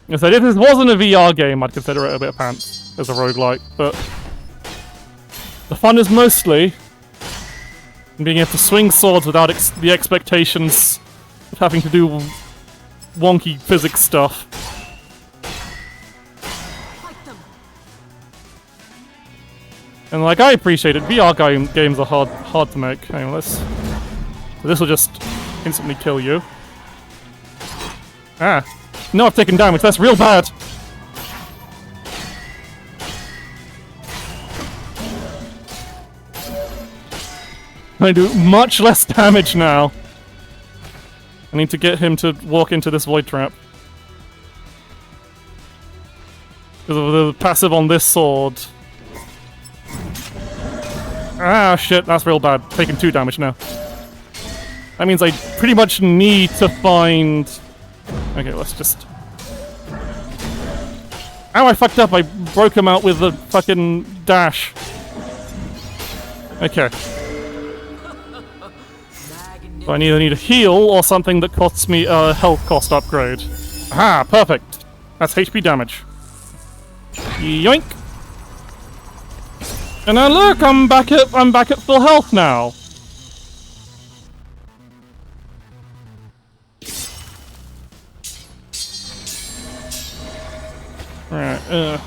If this wasn't a VR game, I'd consider it a bit of pants as a roguelite, but... The fun is mostly in being able to swing swords without the expectations of having to do wonky physics stuff. And like, I appreciate it. VR games are hard to make. Hang on, so this will just instantly kill you. Ah. No, I've taken damage. That's real bad. I do much less damage now. I need to get him to walk into this void trap. Because of the passive on this sword. Ah, shit, that's real bad. Taking 2 damage now. That means I pretty much need to find... Okay, let's just... Ow, I fucked up. I broke him out with the fucking dash. Okay. So I either need a heal or something that costs me a health cost upgrade. Aha, perfect. That's HP damage. Yoink. And now look, I'm back at full health now. Right,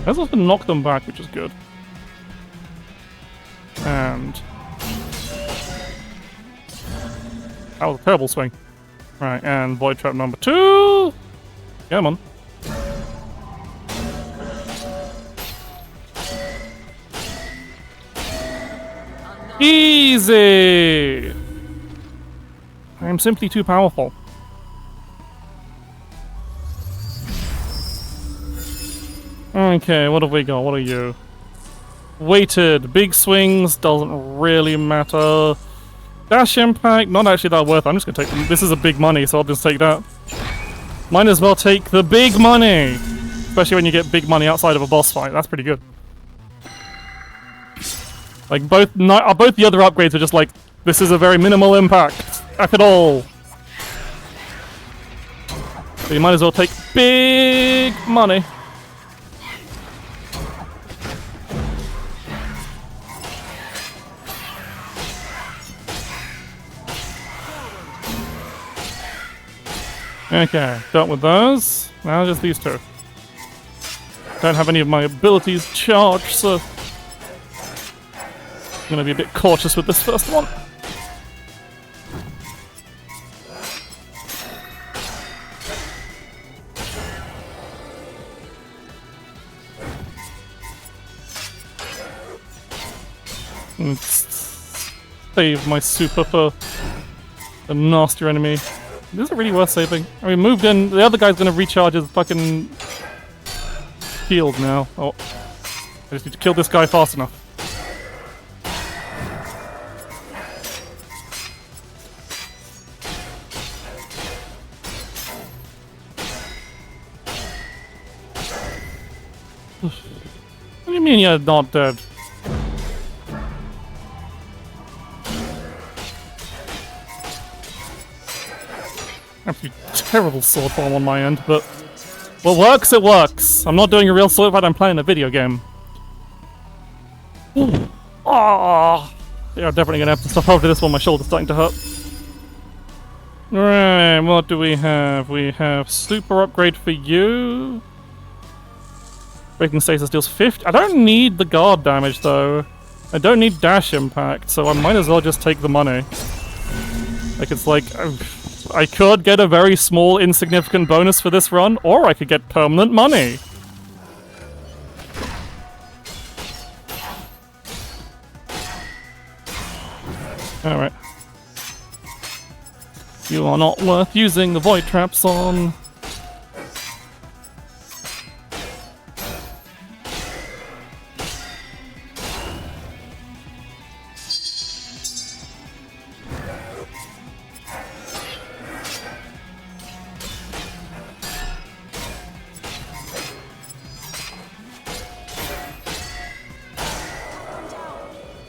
That's also knock them back, which is good. And... That was a terrible swing. Right, and void trap number 2! Come on. Easy! I am simply too powerful. Okay, what have we got? What are you? Weighted. Big swings, doesn't really matter. Dash impact, not actually that worth it. I'm just gonna take... This is a big money, so I'll just take that. Might as well take the big money! Especially when you get big money outside of a boss fight. That's pretty good. Like, both the other upgrades are just like, this is a very minimal impact, if at all. So you might as well take big money. Okay, dealt with those. Now just these two. Don't have any of my abilities charged, so I'm gonna be a bit cautious with this first one. Let's save my super for the nastier enemy. This is really worth saving. I mean, moved in. The other guy's gonna recharge his fucking shield now. Oh, I just need to kill this guy fast enough. What do you mean you're not dead? Absolutely terrible sword form on my end, but what works, it works. I'm not doing a real sword fight, I'm playing a video game. Ah, yeah, I'm definitely gonna have to stop after this one, my shoulder's starting to hurt. Right, what do we have? We have super upgrade for you. Breaking stasis deals 50. I don't need the guard damage though. I don't need dash impact, so I might as well just take the money. Like, it's like, I could get a very small, insignificant bonus for this run, or I could get permanent money. Alright. You are not worth using the void traps on.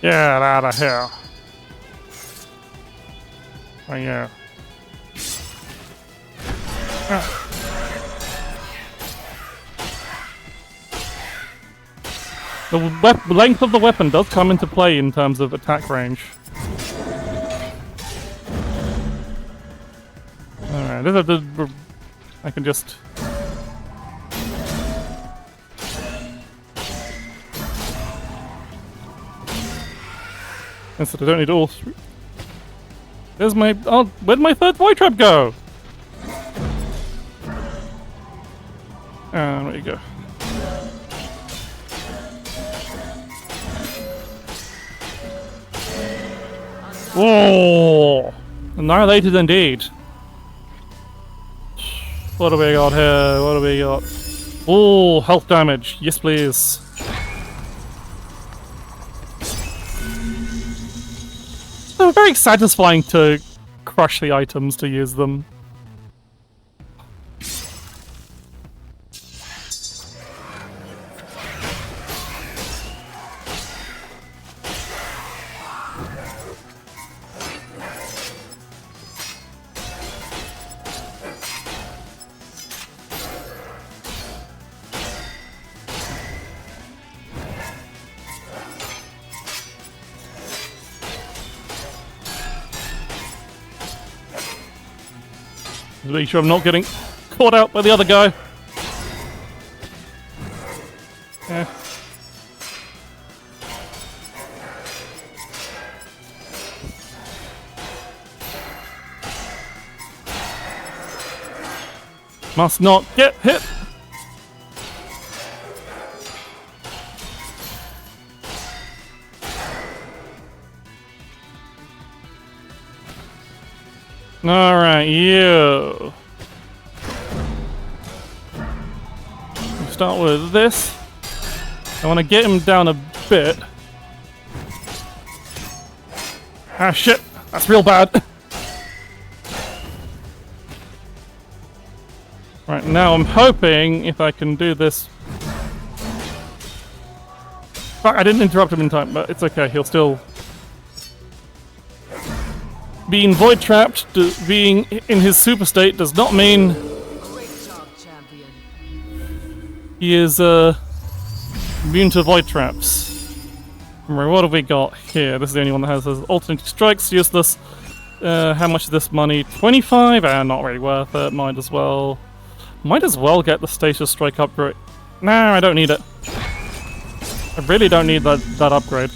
Get out of here. Oh yeah. The length of the weapon does come into play in terms of attack range. Alright, this is the... I can just... Instead, I don't need all three. There's my... Oh, where'd my third void trap go? There you go. Whoa! Annihilated indeed. What do we got here? What do we got? Oh, health damage. Yes, please. They're very satisfying to crush the items to use them. Make sure I'm not getting caught out by the other guy. Yeah. Must not get hit. Alright, you. Start with this. I want to get him down a bit. Ah, shit. That's real bad. Right, now I'm hoping if I can do this. Fuck, I didn't interrupt him in time, but it's okay. He'll still... Being void trapped, being in his super state does not mean Great job, champion. he is immune to void traps. Right, what have we got here? This is the only one that has his alternating strikes, useless. How much is this money? 25? Not really worth it. Might as well get the status strike upgrade. Nah, I don't need it. I really don't need that upgrade.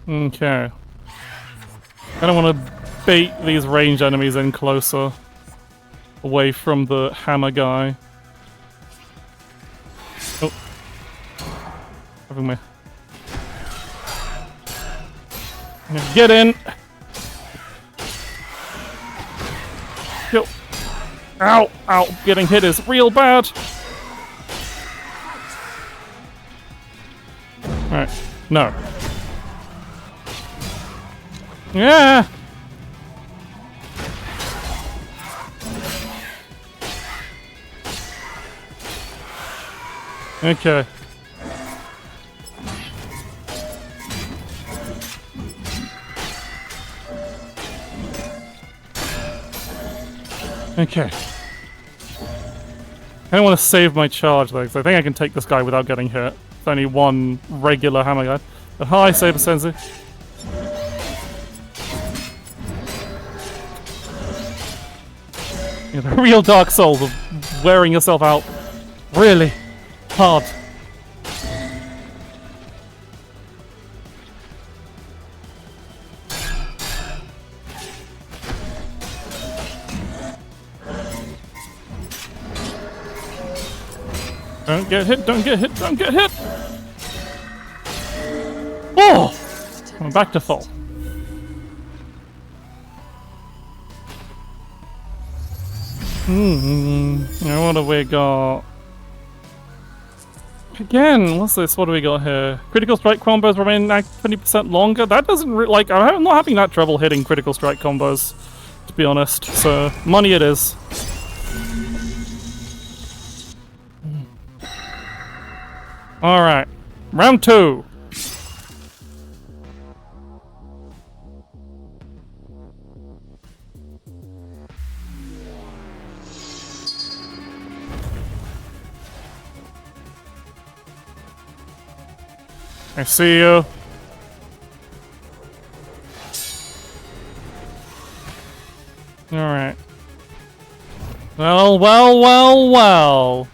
Okay. I don't want to bait these ranged enemies in closer. Away from the hammer guy. Oh. Having my... Get in! Kill. Ow! Ow! Getting hit is real bad! Alright. No. Yeah! Okay. Okay. I don't want to save my charge though, because I think I can take this guy without getting hit. It's only one regular hammer guy. But hi, Saber Sensei. Yeah, the real Dark Souls of wearing yourself out really hard. Don't get hit, don't get hit, don't get hit! Oh! I'm back to full. Now what have we got? Again, what's this? What do we got here? Critical strike combos remain 20% longer? That doesn't like, I'm not having that trouble hitting critical strike combos, to be honest. So, money it is. Alright. Round 2. I see you. Alright. Well, well, well, well.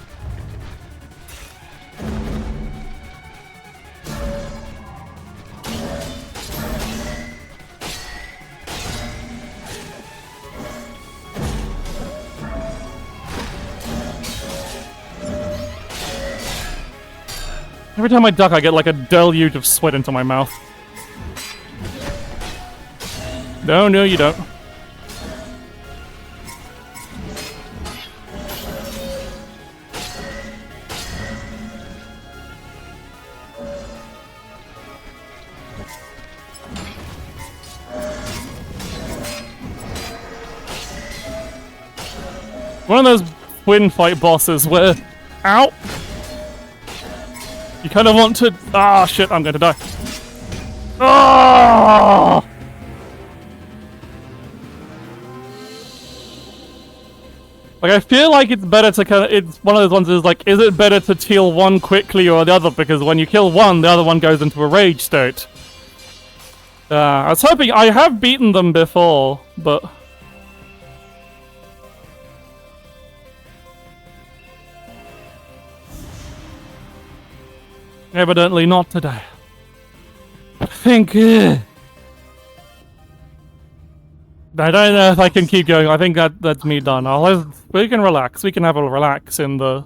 Every time I duck, I get like a deluge of sweat into my mouth. No, no, you don't. One of those twin fight bosses where... Ow! You kind of want to... Ah, shit, I'm going to die. Ah! Like, I feel like it's better to kind of... It's one of those ones that's like, is it better to kill one quickly or the other? Because when you kill one, the other one goes into a rage state. I was hoping... I have beaten them before, but... Evidently not today. I think... I don't know if I can keep going. I think that's me done. We can relax. We can have a relax in the...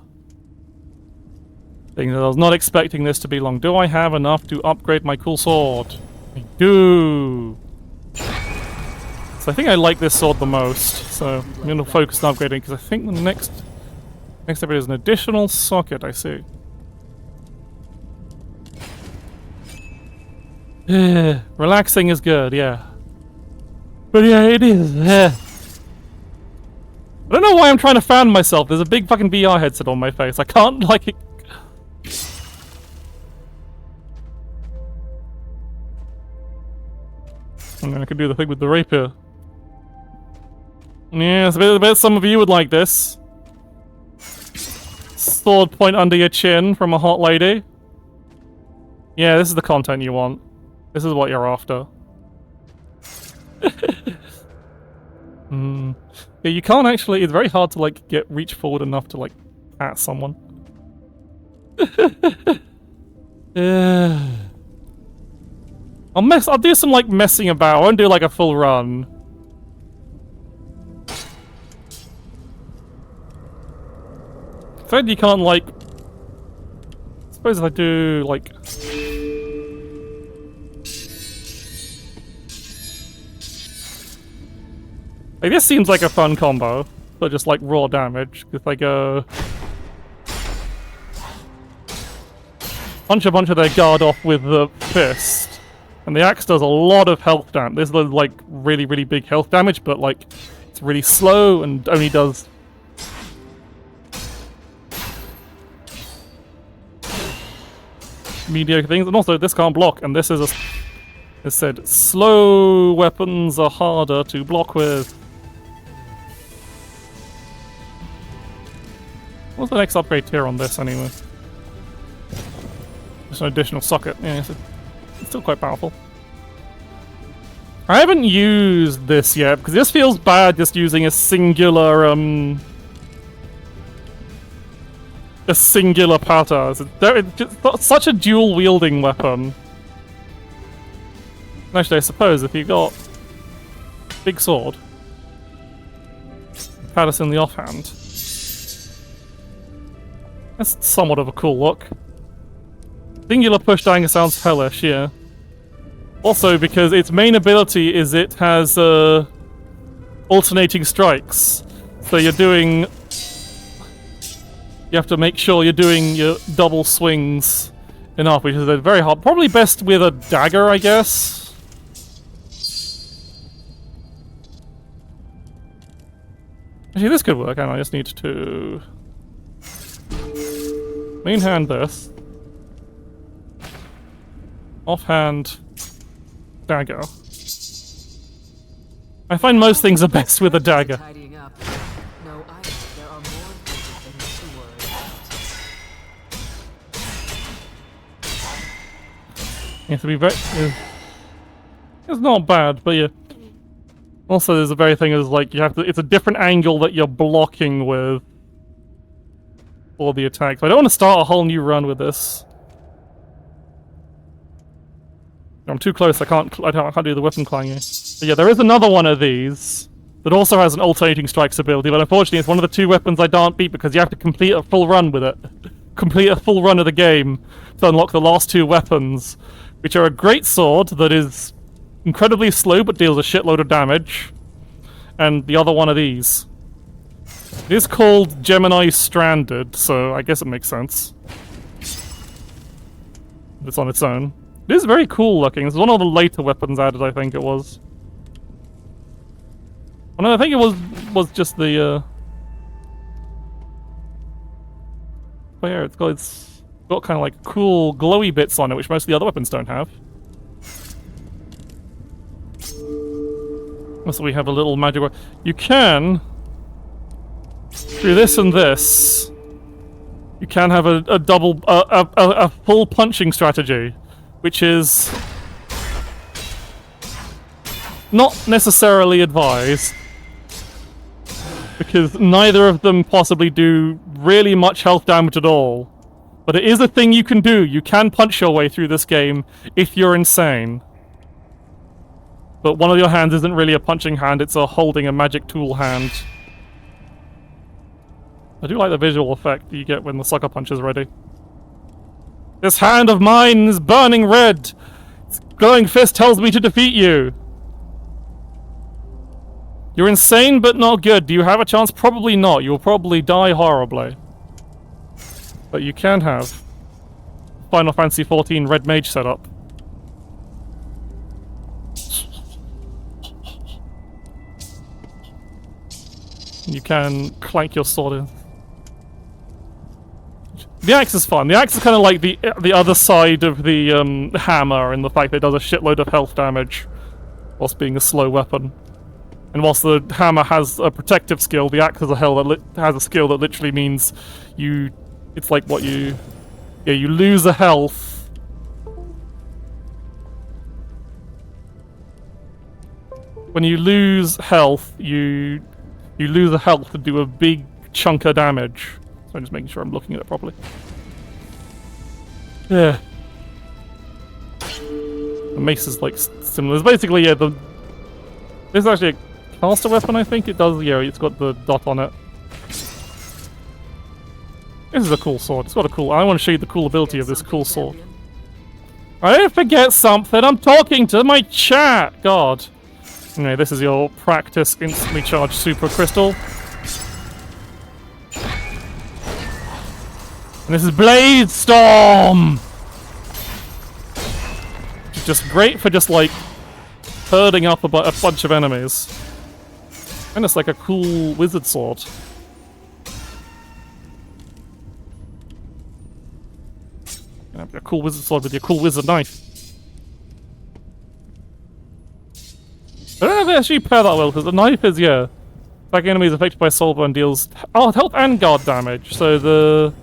thing. I was not expecting this to be long. Do I have enough to upgrade my cool sword? I do. So I think I like this sword the most. So I'm going to focus on upgrading because I think the next upgrade is an additional socket. I see. Relaxing is good, yeah. But yeah, it is. I don't know why I'm trying to fan myself. There's a big fucking VR headset on my face. I can't, like... It... I could do the thing with the rapier. Yeah, I bet some of you would like this. Sword point under your chin from a hot lady. Yeah, this is the content you want. This is what you're after. Yeah, you can't actually. It's very hard to like reach forward enough to like at someone. I'll do some like messing about. I won't do like a full run. Said you can't like. Suppose if I do like. Like this seems like a fun combo, but just like raw damage. If I go punch a bunch of their guard off with the fist, and the axe does a lot of health damage. This is like really, really big health damage, but like it's really slow and only does. Mediocre things, and also this can't block, and this is a. It said slow weapons are harder to block with. What's the next upgrade tier on this anyway? Just an additional socket. Yeah, it's still quite powerful. I haven't used this yet because this feels bad just using a singular pata. It's just such a dual wielding weapon. Actually, I suppose if you got big sword, patas in the offhand. That's somewhat of a cool look. Singular push dagger sounds hellish, yeah. Also, because its main ability is it has alternating strikes. So you're doing... You have to make sure you're doing your double swings enough, which is very hard. Probably best with a dagger, I guess. Actually, this could work, and I just need to... Main hand this. Offhand dagger. I find most things are best with a dagger. Tidying up. No, there are more important things to worry about. You have to be very... It's not bad, but yeah. Also, there's a very thing is like you have to... It's a different angle that you're blocking with. For the attack. So I don't want to start a whole new run with this. I'm too close. I can't do the weapon clanging. But yeah, there is another one of these that also has an alternating strikes ability, but unfortunately, it's one of the two weapons I can't beat because you have to complete a full run with it. Complete a full run of the game to unlock the last two weapons, which are a great sword that is incredibly slow but deals a shitload of damage, and the other one of these. It is called Gemini Stranded, so I guess it makes sense. It's on its own. It is very cool looking. It's one of the later weapons added, I think it was. Oh no, I think it was just the Oh yeah, it's got kind of like cool glowy bits on it, which most of the other weapons don't have. So we have a little magic. You can through this and this. You can have a double, a full punching strategy, which is not necessarily advised, because neither of them possibly do really much health damage at all. But it is a thing you can do. You can punch your way through this game if you're insane. But one of your hands isn't really a punching hand, it's a holding a magic tool hand. I do like the visual effect that you get when the sucker punch is ready. This hand of mine is burning red! Its glowing fist tells me to defeat you! You're insane but not good. Do you have a chance? Probably not. You'll probably die horribly. But you can have Final Fantasy XIV Red Mage setup. You can clank your sword in. The axe is fun. The axe is kind of like the other side of the hammer in the fact that it does a shitload of health damage whilst being a slow weapon. And whilst the hammer has a protective skill, the axe has a skill that literally means you... It's like what you... Yeah, you lose a health. when you lose health, you lose the health to do a big chunk of damage. So I'm just making sure I'm looking at it properly. Yeah. The mace is like similar. It's basically, yeah, this is actually a caster weapon, I think. It does, yeah, it's got the dot on it. This is a cool sword. It's got a cool... I want to show you the cool ability of this cool sword. I didn't forget something. I'm talking to my chat. God. Anyway, this is your practice instantly charged super crystal. And this is Blade Storm! Which is just great for just like herding up a bunch of enemies. And it's like a cool wizard sword. A cool wizard sword with your cool wizard knife. I don't know if they actually pair that well, because the knife is, yeah. Like enemies affected by soulburn deals health and guard damage. So the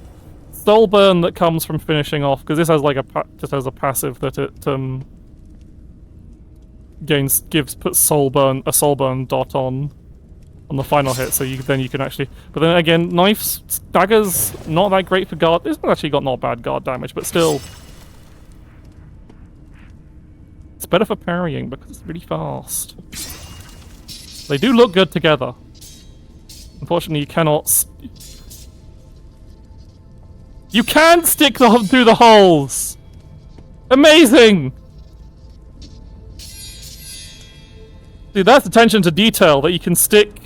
soulburn that comes from finishing off, because this has like just has a passive that it puts a soulburn dot on the final hit, so then you can actually... But then again, knives, daggers, not that great for guard. This one actually got not bad guard damage, but still... It's better for parrying because it's really fast. They do look good together. Unfortunately, you cannot... You can stick through the holes! Amazing! See, that's attention to detail, that you can stick...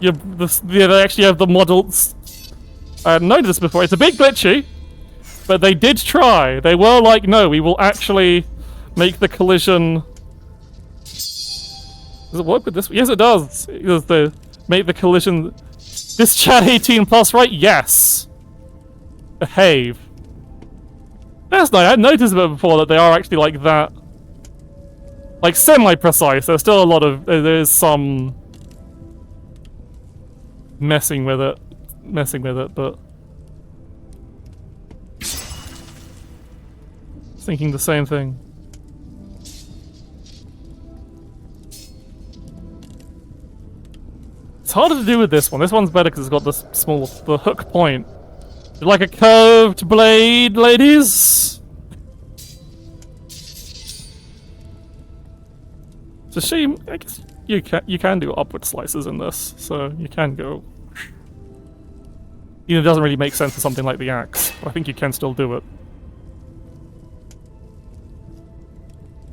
they actually have the models. I hadn't noticed this before. It's a bit glitchy, but they did try. They were like, no, we will actually make the collision. Does it work with this? Yes, it does. Make the collision. This chat 18 plus, right? Yes. Behave. That's nice. I hadn't noticed it before that they are actually like that. Like semi-precise. There's still a lot of. There's some. Messing with it, but thinking the same thing. It's harder to do with this one. This one's better because it's got the hook point. You like a curved blade, ladies? It's a shame. I guess you can do upward slices in this, so you can go. You know, it doesn't really make sense for something like the axe, but I think you can still do it.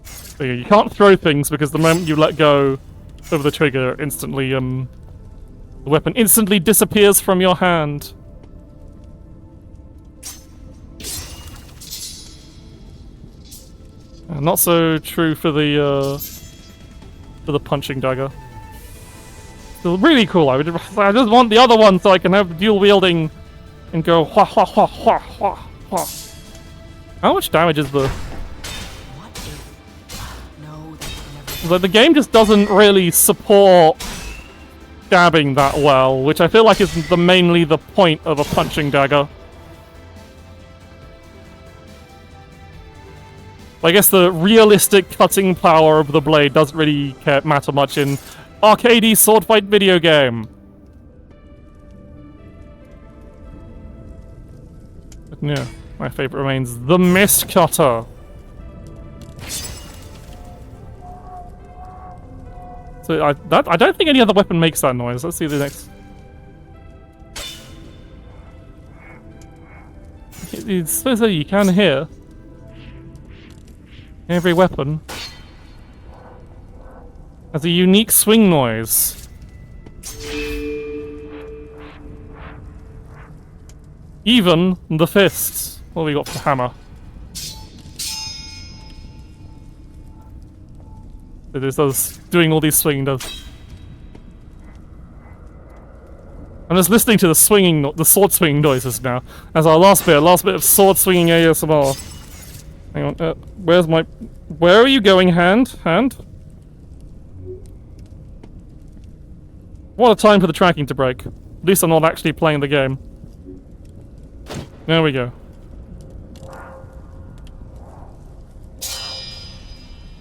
So yeah, you can't throw things because the moment you let go of the trigger, instantly, the weapon instantly disappears from your hand. Not so true for the punching dagger. Still really cool. I just want the other one so I can have dual wielding and go hwa hwa hwa hwa hwa hwa. How much damage is the... What if... No, that would never... Like, the game just doesn't really support stabbing that well, which I feel like is mainly the point of a punching dagger. I guess the realistic cutting power of the blade doesn't really matter much in arcadey sword fight video game. But yeah, my favorite remains the Mist Cutter. So I don't think any other weapon makes that noise. Let's see the next. It's supposed that you can hear. Every weapon has a unique swing noise. Even the fists. What have we got for the hammer? It is doing all these swinging does. I'm just listening to the sword swinging noises now. As our last bit of sword swinging ASMR. Hang on, where are you going, hand? What a time for the tracking to break. At least I'm not actually playing the game. There we go.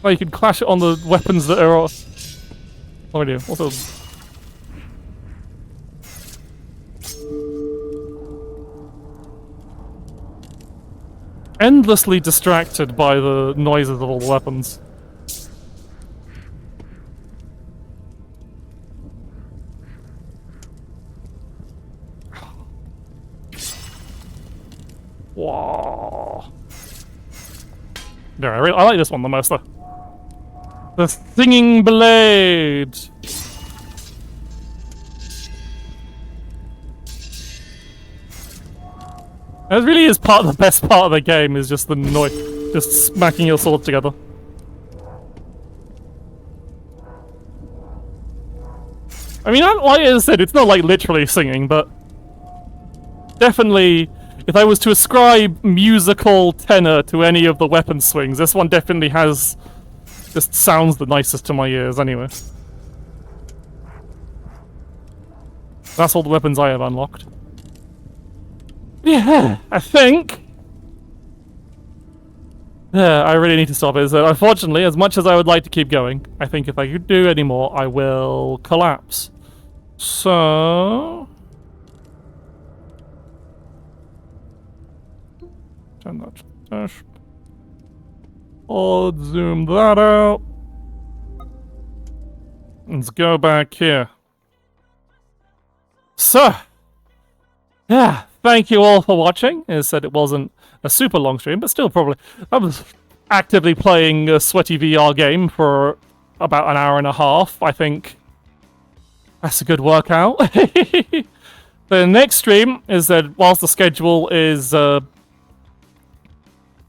Oh, you can clash it on the weapons that are What do we do? Also, endlessly distracted by the noises of all the weapons. Wow. Yeah, I like this one the most though. The Singing Blade! It really is the best part of the game, is just the noise, just smacking your sword together. I mean, like I said, it's not like literally singing, but definitely, if I was to ascribe musical tenor to any of the weapon swings, this one definitely just sounds the nicest to my ears anyway. That's all the weapons I have unlocked. Yeah, I think. Yeah, I really need to stop it. So unfortunately, as much as I would like to keep going, I think if I could do any more, I will collapse. So... turn that to dash. I'll zoom that out. Let's go back here. So... yeah, thank you all for watching. As I said, it wasn't a super long stream, but still probably... I was actively playing a sweaty VR game for about an hour and a half. I think that's a good workout. The next stream is that whilst the schedule is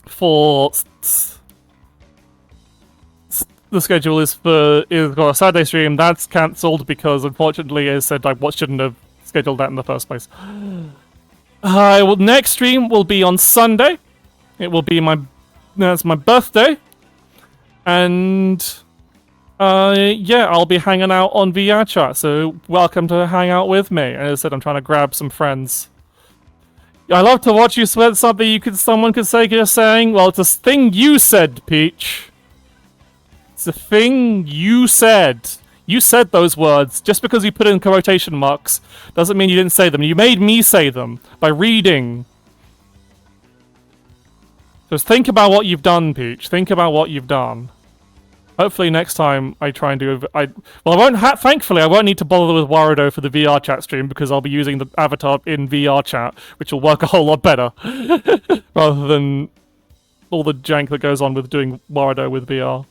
for... the schedule is for a Saturday stream, that's cancelled because unfortunately, as I said, I shouldn't have scheduled that in the first place. Next stream will be on Sunday. It will be my birthday, and yeah, I'll be hanging out on VR chat. So welcome to hang out with me. And as I said, I'm trying to grab some friends. I love to watch you sweat something someone could say just saying. Well, it's a thing you said, Peach. It's a thing you said. You said those words. Just because you put in quotation marks doesn't mean you didn't say them. You made me say them by reading. Just think about what you've done, Peach. Think about what you've done. Hopefully next time I try and do... thankfully, I won't need to bother with Warudo for the VR chat stream because I'll be using the avatar in VR chat, which will work a whole lot better. Rather than all the jank that goes on with doing Warudo with VR.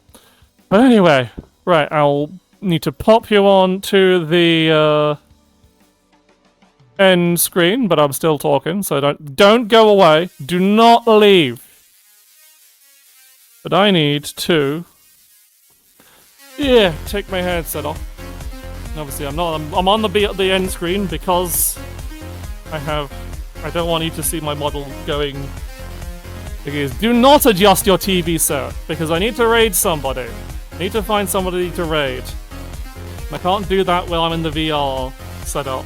But anyway, right, I'll need to pop you on to the end screen, but I'm still talking, so don't go away. Do not leave. But I need to... yeah, take my headset off. Obviously, I'm on the end screen because I don't want you to see my model going. Because do not adjust your TV, sir, because I need to raid somebody. I need to find somebody to raid. I can't do that while I'm in the VR setup.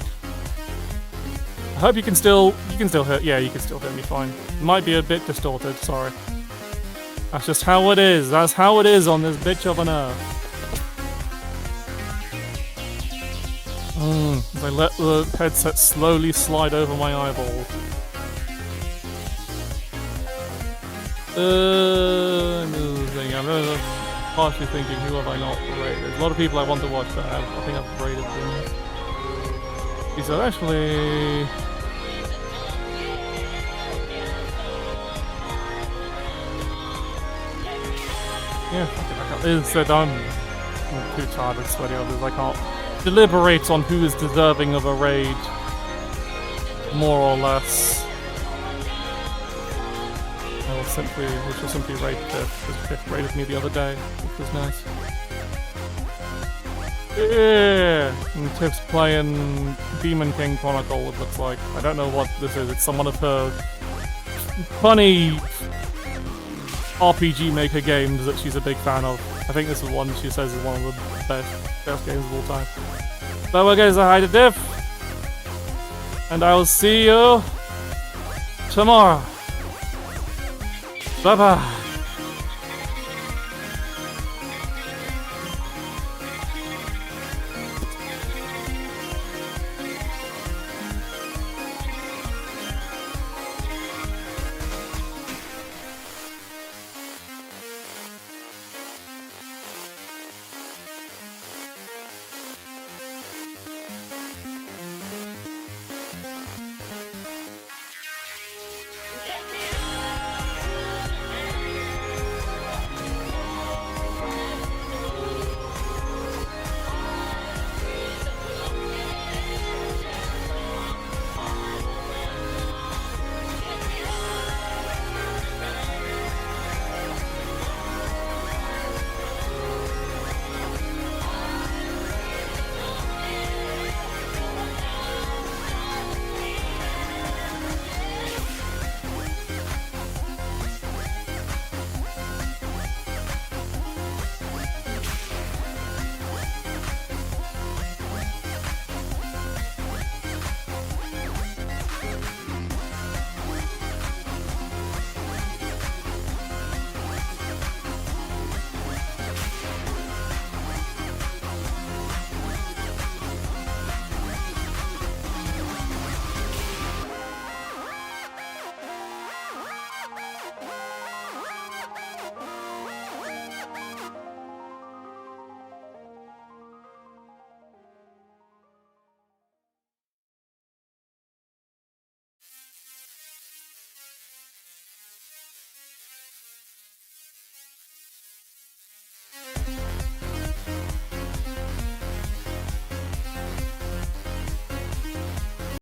I hope you can still hear. Yeah, you can still hear me fine. It might be a bit distorted. Sorry. That's just how it is. That's how it is on this bitch of an earth. As I let the headset slowly slide over my eyeballs. I'm partially thinking, who have I not rated? There's a lot of people I want to watch that I think I've rated them. These are actually... yeah, fuck it, I can't... Instead, I'm too tired of sweaty others. I can't deliberate on who is deserving of a raid, more or less. We shall simply raid Fifth, because Fifth raided me the other day, which was nice. Yeah! And Tiff's playing Demon King Chronicle, it looks like. I don't know what this is, it's some one of her funny RPG Maker games that she's a big fan of. I think this is one she says is one of the best games of all time. So we're going to say hi to Diff, and I will see you tomorrow. Bye bye.